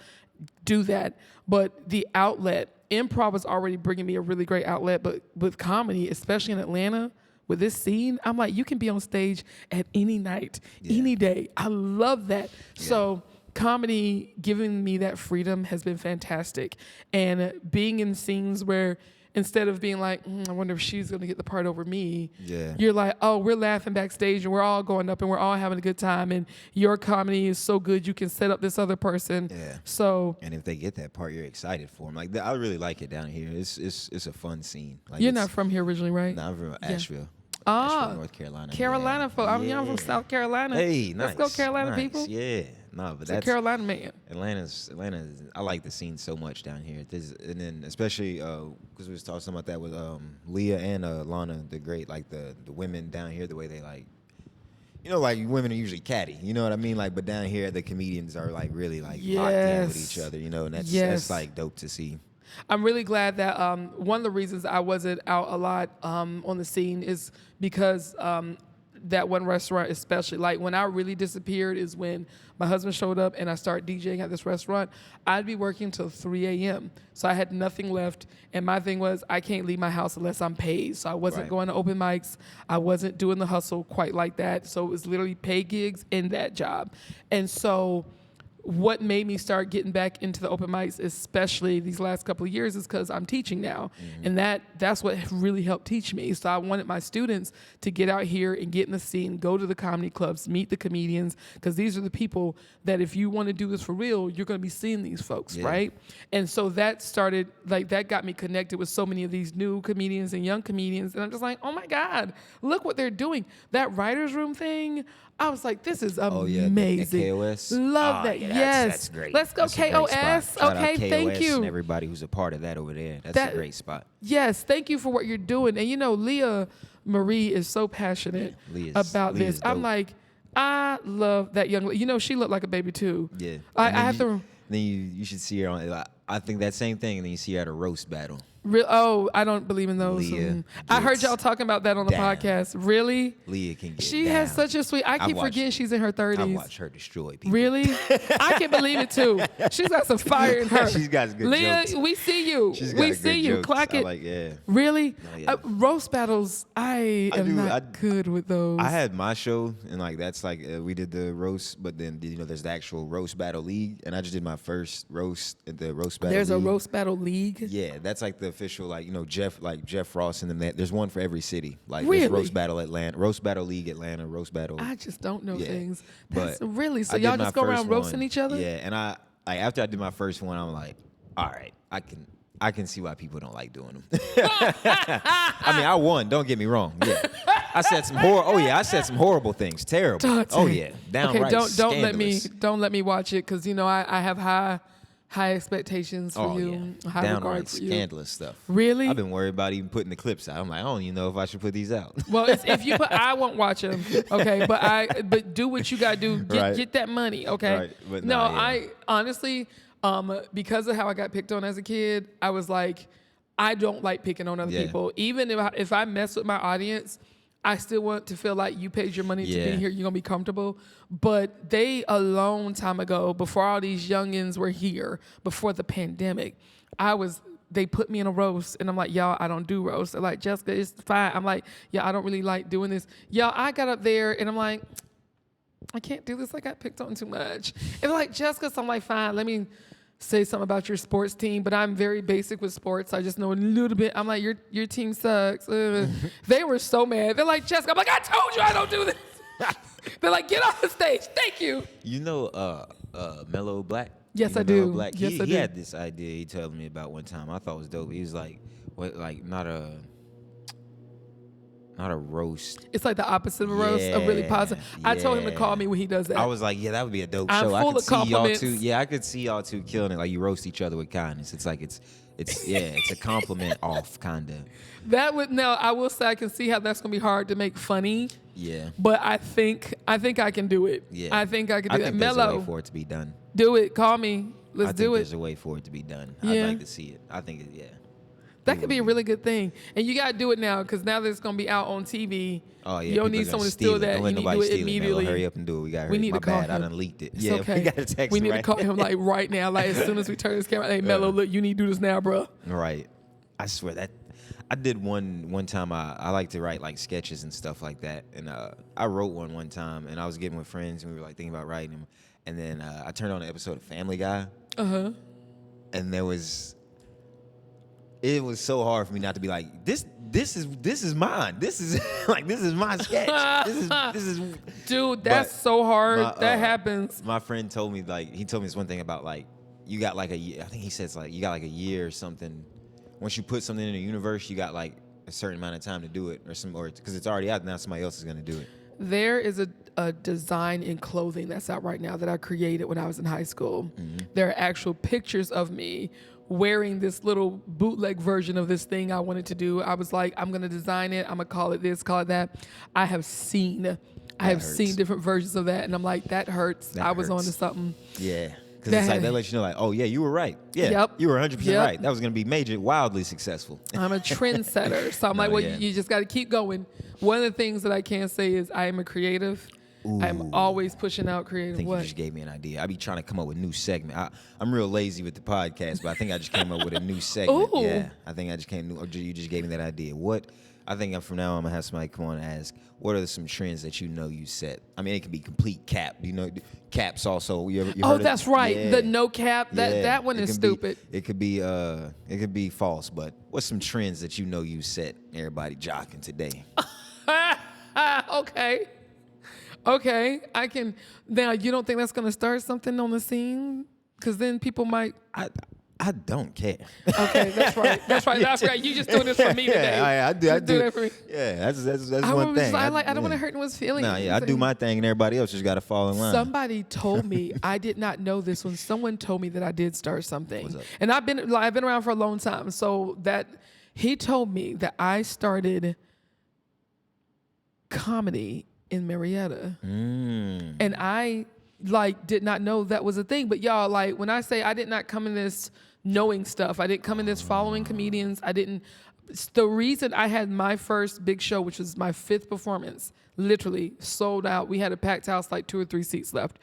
do that. But the outlet, improv was already bringing me a really great outlet, but with comedy, especially in Atlanta, with this scene, I'm like, you can be on stage at any night, any day. I love that. Yeah. So comedy giving me that freedom has been fantastic. And being in scenes where instead of being like, I wonder if she's going to get the part over me, you're like, oh, we're laughing backstage and we're all going up and we're all having a good time. And your comedy is so good, you can set up this other person. Yeah. So, and if they get that part, you're excited for them. Like I really like it down here. It's a fun scene. Like, you're not from here originally, right? No, I'm from Asheville. Asheville, North Carolina. Carolina folk. I'm from South Carolina. Hey, nice. Let's go Carolina people. Yeah. No, but that's a Carolina man. Atlanta's. I like the scene so much down here. And then especially because we was talking about that with Leah and Lana, the great, like the women down here, the way they like, like women are usually catty, you know what I mean? Like, but down here the comedians are like really like locked in with each other, and that's like dope to see. I'm really glad that one of the reasons I wasn't out a lot on the scene is because that one restaurant especially, like when I really disappeared is when my husband showed up and I started DJing at this restaurant. I'd be working till 3 a.m. So I had nothing left. And my thing was I can't leave my house unless I'm paid. So I wasn't going to open mics. I wasn't doing the hustle quite like that. So it was literally paid gigs in that job. And so what made me start getting back into the open mics, especially these last couple of years, is because I'm teaching now. And that's what really helped teach me. So I wanted my students to get out here and get in the scene, go to the comedy clubs, meet the comedians, because these are the people that if you want to do this for real, you're going to be seeing these folks, right? And so that started, like, that got me connected with so many of these new comedians and young comedians. And I'm just like, oh my God, look what they're doing. That writer's room thing, I was like, this is amazing. KOS? Love that. Yes. That's great. Let's go, that's KOS. Okay, KOS thank you. And everybody who's a part of that over there. That's a great spot. Yes, thank you for what you're doing. And Leah Marie is so passionate about this. Dope. I'm like, I love that young lady. She looked like a baby too. Yeah. I have to. Then you should see her on. I think that same thing, and then you see her at a roast battle. Oh, I don't believe in those. Leah I heard gets y'all talking about that on the down. podcast. Really? Leah can get She down. has such a sweet. I keep forgetting she's in her 30s. I watch her destroy people. Really? I can believe it too. She's got some fire in her. She's got good Leah, jokes. we see you. She's got We good see you. jokes. Clock it. Yeah. Really? No, yeah. Roast battles, I am not good with those. I had my show, and like that's like we did the roast, but then there's the actual roast battle league, and I just did my first roast at the roast battle. There's league. a roast battle league. Yeah, that's like the official, like Jeff Ross and them. There's one for every city. Like Really? there's roast battle Atlanta, roast battle league Atlanta, roast battle. I just don't know Yeah. things. But That's really so. I did Y'all my just go around first roasting one. each other. Yeah, and after I did my first one, I'm like, all right, I can see why people don't like doing them. I mean, I won. Don't get me wrong. Yeah, I said some I said some horrible things. Terrible. Dante. Oh yeah, downright Okay, scandalous. don't let me watch it because I have high expectations for you. Yeah. High Downright regard for you. scandalous stuff. Really? I've been worried about even putting the clips out. I'm like, I don't even know if I should put these out. Well, if you put, I won't watch them. Okay, but do what you gotta do. Right. Get that money. Okay. Right, but no, nah, yeah. I honestly, because of how I got picked on as a kid, I was like, I don't like picking on other Yeah. people. Even if I mess with my audience, I still want to feel like you paid your money to Yeah. be here. You're gonna be comfortable. But they a long time ago, before all these youngins were here, before the pandemic, they put me in a roast, and I'm like, y'all, I don't do roast. They're like, Jessica, it's fine. I'm like, yeah, I don't really like doing this. Y'all, I got up there, and I'm like, I can't do this. I got picked on too much. And they're like, Jessica, so I'm like, fine, let me say something about your sports team, but I'm very basic with sports. I just know a little bit. I'm like, your team sucks. They were so mad. They're like, Jessica, I'm like, I told you I don't do this. They're like, get off the stage. Thank you. You know Mellow Black? Yes, You know I do. Mellow Black? Yes, I he do. had this idea he told me about one time. I thought it was dope. He was like, what, like not a roast. It's like the opposite of a roast, a really positive. I told him to call me when he does that. I was like, yeah, that would be a dope I'm show. I full could of see y'all compliments. two. Yeah, I could see y'all two killing it. Like you roast each other with kindness. It's like it's a compliment off kind of. That would now. I will say I can see how that's gonna be hard to make funny. Yeah. But I think I can do it. Yeah. I think I can do I that. think there's a way Mellow, for it to be done. do it. Call me. Let's I think do it. there's a way for it to be done. Yeah. I'd like to see it. I think yeah. That could be a really good thing. And you got to do it now because now that it's going to be out on TV. Oh, yeah. You don't people need are someone gonna to steal that. Don't You let need to nobody do it steal it, man. immediately. Hurry up and do it. We got We need My to call bad. I him. done leaked it. It's Yeah, okay. we got to text We him, need right? to call him like right now. Like as soon as we turn this camera, hey, Mello, look, you need to do this now, bro. Right. I swear that I did one time. I like to write like sketches and stuff like that, and I wrote one time, and I was getting with friends, and we were like thinking about writing them, and then I turned on an episode of Family Guy, and it was so hard for me not to be like this is mine. This is like this is my sketch. This is Dude, that's so hard. That happens. My friend told me this one thing about like you got like a year. I think he says like you got like a year or something. Once you put something in the universe, you got like a certain amount of time to do it, or because it's already out now, somebody else is gonna do it. There is a design in clothing that's out right now that I created when I was in high school. There are actual pictures of me wearing this little bootleg version of this thing I wanted to do. I was like, I'm going to design it. I'm going to call it this, call it that. I have seen different versions of that, and I'm like, that hurts. That I was hurts. onto something. Yeah. Because it's like, they let you know, like, oh, yeah, you were right. Yeah, Yep. you were 100% Yep. right. That was going to be wildly successful. I'm a trendsetter. So I'm like, well, yeah. you just got to keep going. One of the things that I can say is I am a creative. I'm always pushing out creative. I think What? you just gave me an idea. I be trying to come up with new segment. I'm real lazy with the podcast, but I think I just came up with a new segment. Ooh. Yeah, I think I just you just gave me that idea. I think from now on, I'm going to have somebody come on and ask, what are some trends that you know you set? I mean, it can be complete cap. You know, caps also. You heard it? That's right. Yeah. The no cap. That one It is can be- stupid. it could be false, but what's some trends that you know you set? Everybody jocking today. Okay. I can. Now, you don't think that's going to start something on the scene? Because then people might. I don't care. Okay, that's right. That's right. You just doing this for me today. Yeah, I do. You I do. that for me. Yeah, that's I one was thing. I don't want to hurt anyone's feelings. Nah, yeah, I do my thing, and everybody else just got to fall in line. Somebody told me, I did not know this when someone told me that I did start something. What's up? And I've been around for a long time. So that he told me that I started comedy in Marietta. And I did not know that was a thing. But y'all, like when I say I did not come in this knowing stuff. I didn't come in this following comedians. The reason I had my first big show, which was my 5th performance, literally sold out. We had a packed house, like 2 or 3 seats left.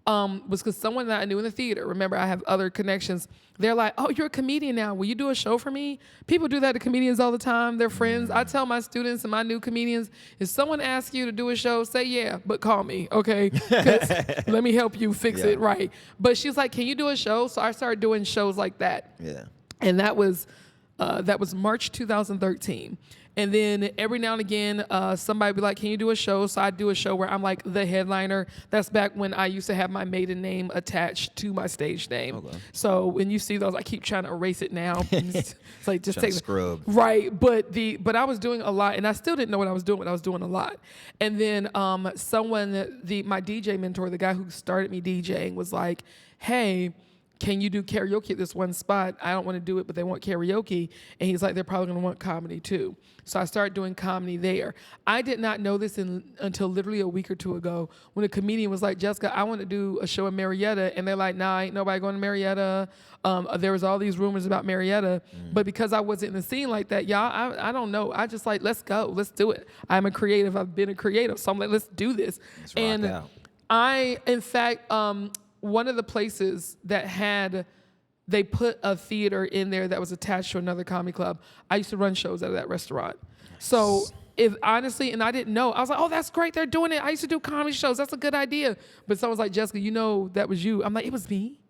Was because someone that I knew in the theater, remember I have other connections, they're like, oh, you're a comedian now. Will you do a show for me? People do that to comedians all the time. They're friends. I tell my students and my new comedians, if someone asks you to do a show, say yeah, but call me, okay? 'Cause let me help you fix it right. But she's like, can you do a show? So I started doing shows like that. Yeah. And that was March 2013. And then every now and again, somebody would be like, can you do a show? So I'd do a show where I'm like the headliner. That's back when I used to have my maiden name attached to my stage name. Okay. So when you see those, I keep trying to erase it now. It's like, just take scrub. Right. But I was doing a lot, and I still didn't know what I was doing, but I was doing a lot. And then my DJ mentor, the guy who started me DJing, was like, hey, can you do karaoke at this one spot? I don't want to do it, but they want karaoke. And he's like, they're probably going to want comedy too. So I started doing comedy there. I did not know this until literally a week or 2 ago when a comedian was like, Jessica, I want to do a show in Marietta. And they're like, nah, ain't nobody going to Marietta. There was all these rumors about Marietta. But because I wasn't in the scene like that, y'all, I don't know. I just like, let's go. Let's do it. I'm a creative. I've been a creative. So I'm like, let's do this. Let's rock out. I, in fact, one of the places that they put a theater in there that was attached to another comedy club. I used to run shows out of that restaurant. Nice. So honestly, and I didn't know, I was like, oh, that's great. They're doing it. I used to do comedy shows. That's a good idea. But someone's like, Jessica, you know, that was you. I'm like, it was me.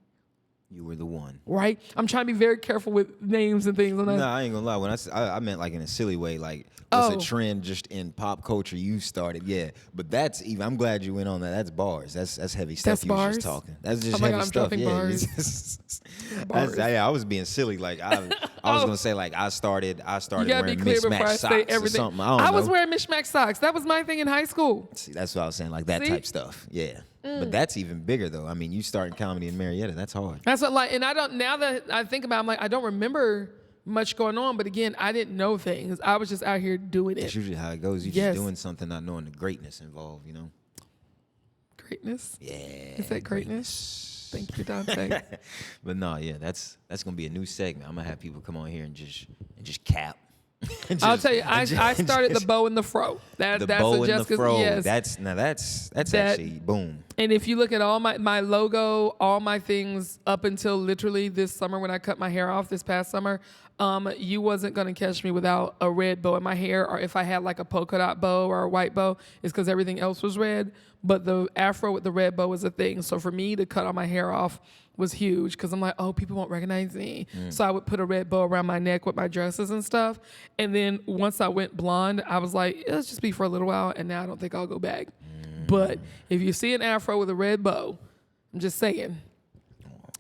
You were the one. Right? I'm trying to be very careful with names and things. No, I ain't gonna lie. When I meant like in a silly way, like what's a trend just in pop culture you started? Yeah, but that's even. I'm glad you went on that. That's bars. That's heavy stuff. That's you bars? Was just talking. That's just heavy stuff. Yeah, bars. I was being silly. Like I was gonna say like I started wearing mismatched socks or something. I was wearing mismatched socks. That was my thing in high school. See, that's what I was saying. Like that type stuff. Yeah. But that's even bigger though. I mean, you starting comedy in Marietta. That's hard. That's what and I don't. Now that I think about it, I'm like, I don't remember much going on. But again, I didn't know things. I was just out here doing it. That's usually how it goes. You're just doing something, not knowing the greatness involved. You know. Greatness. Yeah. Is that greatness? Thank you, Dante. But no, yeah, that's gonna be a new segment. I'm gonna have people come on here and just cap. I'll tell you, I started the bow and the fro. That's bow and the fro. Yes. That's actually boom. And if you look at all my logo, all my things up until literally this summer when I cut my hair off this past summer, you wasn't gonna catch me without a red bow in my hair, or if I had like a polka dot bow or a white bow, it's because everything else was red. But the afro with the red bow was a thing. So for me to cut all my hair off was huge because I'm like, oh, people won't recognize me. So I would put a red bow around my neck with my dresses and stuff. And then once I went blonde, I was like, let's just be for a little while, and now I don't think I'll go back. But if you see an afro with a red bow, I'm just saying,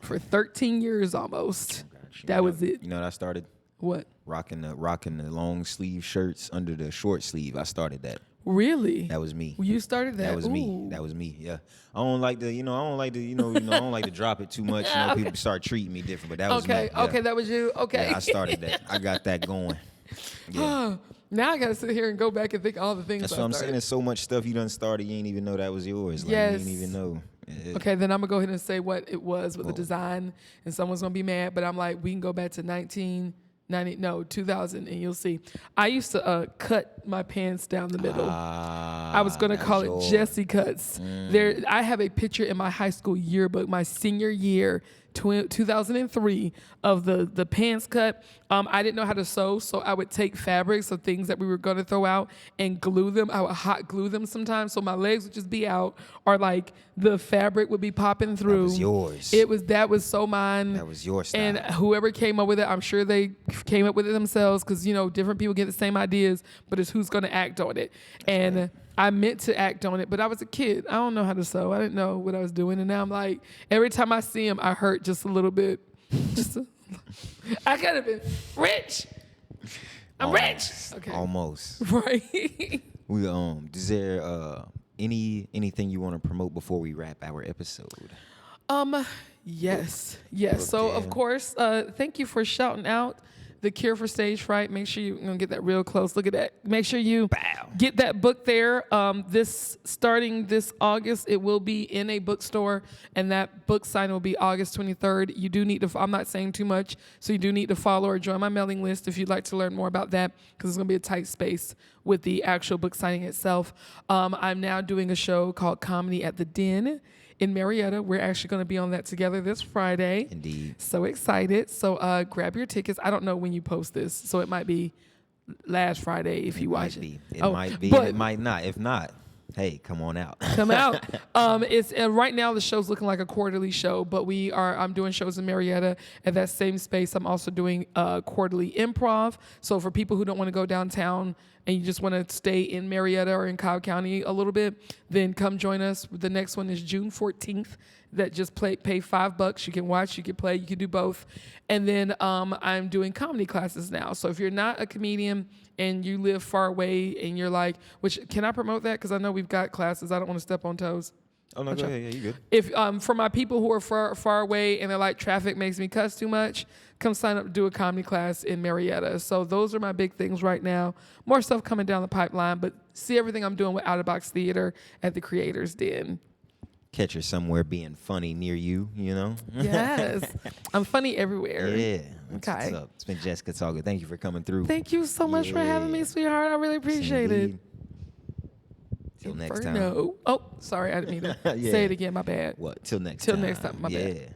for 13 years almost, that was it. You know what I started? What? Rocking the long sleeve shirts under the short sleeve. I started that. Really? That was me. You started that? That was me. That was me. Yeah. I don't like to drop it too much. You know, people start treating me different, but that was me. Yeah. Okay, that was you. Okay. Yeah, I started that. I got that going. Yeah. Now I gotta sit here and go back and think all the things. That's what I'm saying. There's so much stuff you done started, you ain't even know that was yours. Like, yes. You didn't even know. Yeah. Okay, then I'm gonna go ahead and say what it was with the design, and someone's gonna be mad, but I'm like, we can go back to 2000, and you'll see. I used to cut my pants down the middle. I was gonna call it Jessie cuts. I have a picture in my high school yearbook, my senior year, 2003, of the pants cut. I didn't know how to sew, so I would take fabrics of things that we were gonna throw out and glue them. I would hot glue them sometimes, so my legs would just be out, or like the fabric would be popping through. That was yours. That was so mine. That was your style. And whoever came up with it, I'm sure they came up with it themselves, because different people get the same ideas, but it's who's gonna act on it. That's right. I meant to act on it, but I was a kid. I don't know how to sew. I didn't know what I was doing. And now I'm like, every time I see him, I hurt just a little bit. I could have been rich. I'm rich. Okay. Almost. Right. Is there anything you want to promote before we wrap our episode? Yes. Okay. So of course, thank you for shouting out The Cure For Stage Fright. Make sure you're going to get that real close. Look at that. Make sure you get that book there. Starting this August, it will be in a bookstore, and that book signing will be August 23rd. You do need to, I'm not saying too much, so you do need to follow or join my mailing list if you'd like to learn more about that, because it's going to be a tight space with the actual book signing itself. I'm now doing a show called Comedy at the Den in Marietta. We're actually going to be on that together this Friday. Indeed. So excited. So grab your tickets. I don't know when you post this, so it might be last Friday if you watch it. It might be. It might not. If not, hey, come on out. Come out. It's right now the show's looking like a quarterly show, but I'm doing shows in Marietta at that same space. I'm also doing quarterly improv. So for people who don't want to go downtown and you just want to stay in Marietta or in Cobb County a little bit, then come join us. The next one is June 14th. That just pay $5. You can watch, you can play, you can do both. And then I'm doing comedy classes now. So if you're not a comedian and you live far away and you're like, which can I promote that? Because I know we've got classes. I don't want to step on toes. Oh, no, go ahead. Yeah, you good. If for my people who are far away and they're like, traffic makes me cuss too much, come sign up to do a comedy class in Marietta. So those are my big things right now. More stuff coming down the pipeline, but see everything I'm doing with Out of Box Theater at the Creators Den. Catch her somewhere being funny near you, you know? Yes. I'm funny everywhere. Yeah. Okay. What's up? It's been Jessica Talker. Thank you for coming through. Thank you so much for having me, sweetheart. I really appreciate it. Till next time. Inferno. Oh, sorry. I didn't mean to say it again. My bad. What? Till next Till time. next time. My bad. Yeah.